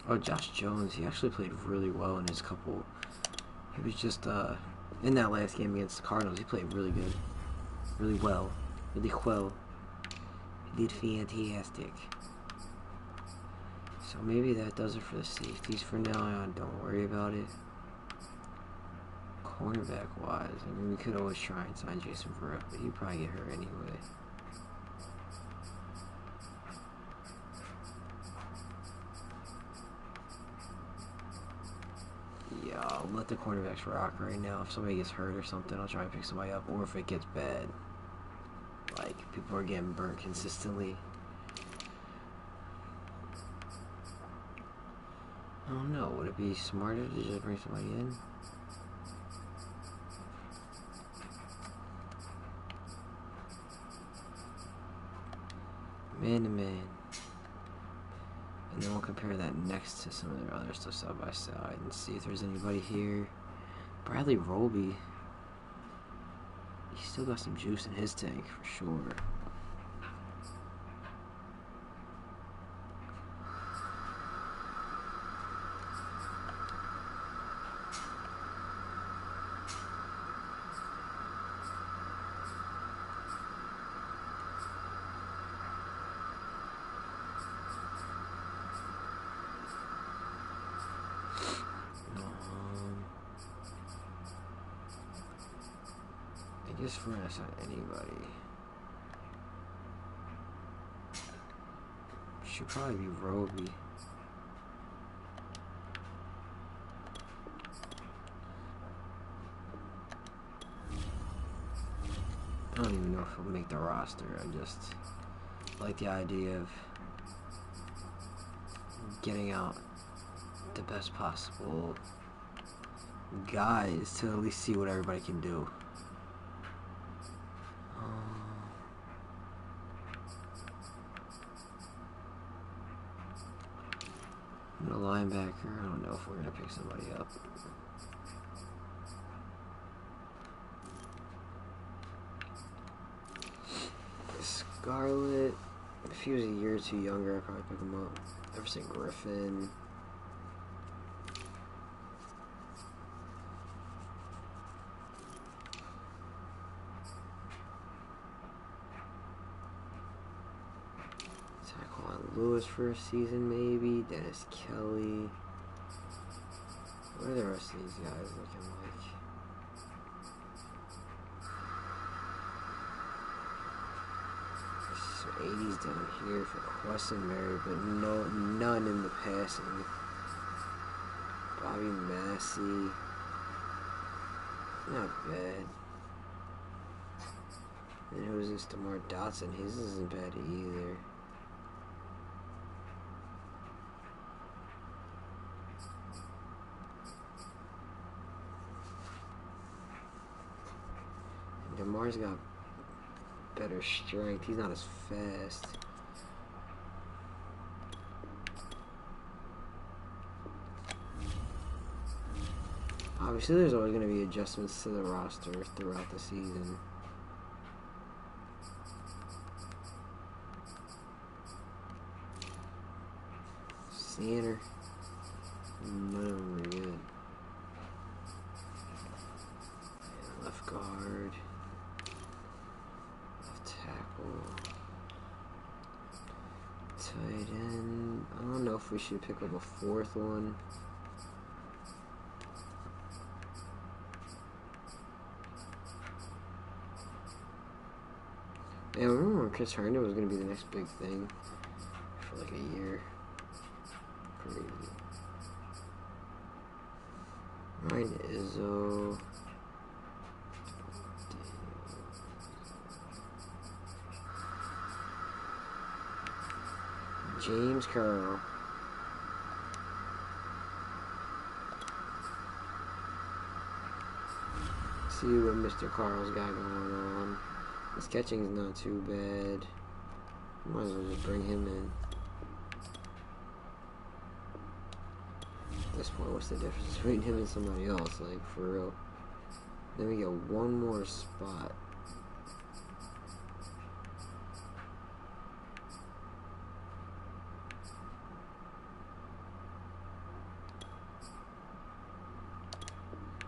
Oh, Josh Jones, he actually played really well in his couple. He was just, in that last game against the Cardinals, he played really good. Really well. Really well. He did fantastic. So maybe that does it for the safeties for now. Don't worry about it. Cornerback-wise, I mean, we could always try and sign Jason Verrett, but he'd probably get hurt anyway. Yeah, I'll let the cornerbacks rock right now. If somebody gets hurt or something, I'll try and pick somebody up. Or if it gets bad, like people are getting burnt consistently. I don't know. Would it be smarter to just bring somebody in? Man to man. And then we'll compare that next to some of their other stuff side by side and see if there's anybody here. Bradley Roby. He's still got some juice in his tank for sure. I guess we're gonna sign anybody. Should probably be Roby. I don't even know if he'll make the roster. I just like the idea of getting out the best possible guys to at least see what everybody can do. A linebacker, I don't know if we're going to pick somebody up. Scarlett, if he was a year or two younger, I'd probably pick him up. Everson Griffin. Lewis for a season, maybe. Dennis Kelly. What are the rest of these guys looking like? 80s down here for Questenberry, but none in the passing. Bobby Massey, not bad. And who's this? DeMar Dotson. His isn't bad either. And DeMar's got better strength. He's not as fast. Obviously, there's always going to be adjustments to the roster throughout the season. Center. None of them are good. And left guard. Left tackle. Tight end. I don't know if we should pick up a fourth one. Yeah, remember when Chris Herndon was going to be the next big thing for like a year? Crazy. Ryan Izzo. James Carroll. See what Mr. Carl's got going on. His catching is not too bad. Might as well just bring him in. At this point, what's the difference between him and somebody else? Like, for real. Then we get one more spot.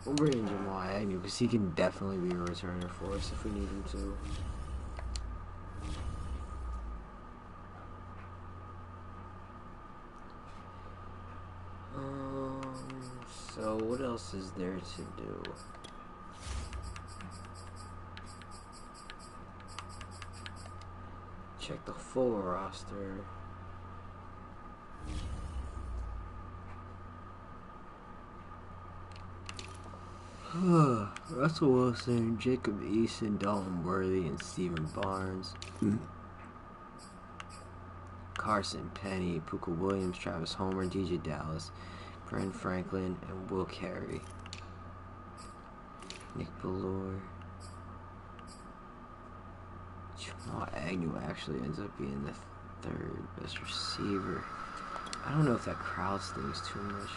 We'll bring in Jamal Agnew because he can definitely be a returner for us if we need him to. So what else is there to do? Check the full roster. Russell Wilson, Jacob Eason, Dalton Worthy, and Steven Barnes. Carson Penny, Puka Williams, Travis Homer, DJ Dallas, Brent Franklin, and Will Carey. Nick Bellore. Jamal Agnew actually ends up being the third best receiver. I don't know if that crowd stings too much.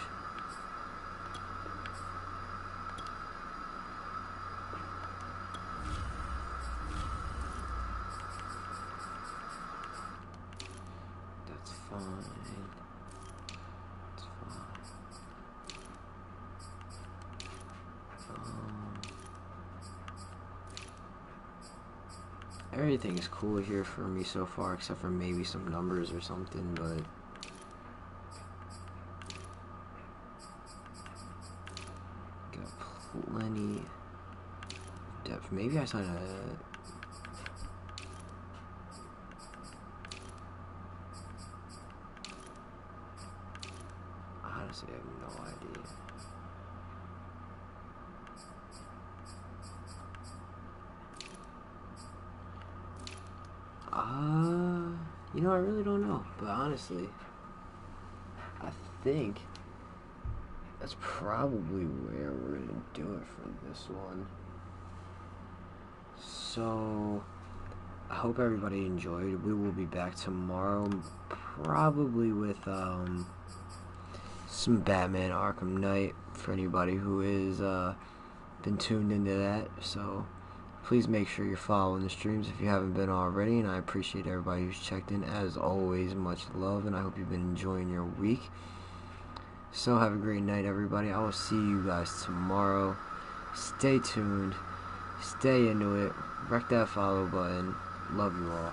That's fine. That's fine. Everything is cool here for me so far, except for maybe some numbers or something, but got plenty of depth. Maybe I signed a honestly, I have no idea. You know, I really don't know. But honestly, I think that's probably where we're going to do it for this one. So, I hope everybody enjoyed. We will be back tomorrow, probably with some Batman Arkham Knight for anybody who is been tuned into that. So please make sure you're following the streams if you haven't been already, and I appreciate everybody who's checked in. As always, much love, and I hope you've been enjoying your week. So have a great night, everybody. I will see you guys tomorrow. Stay tuned, stay into it, wreck that follow button. Love you all.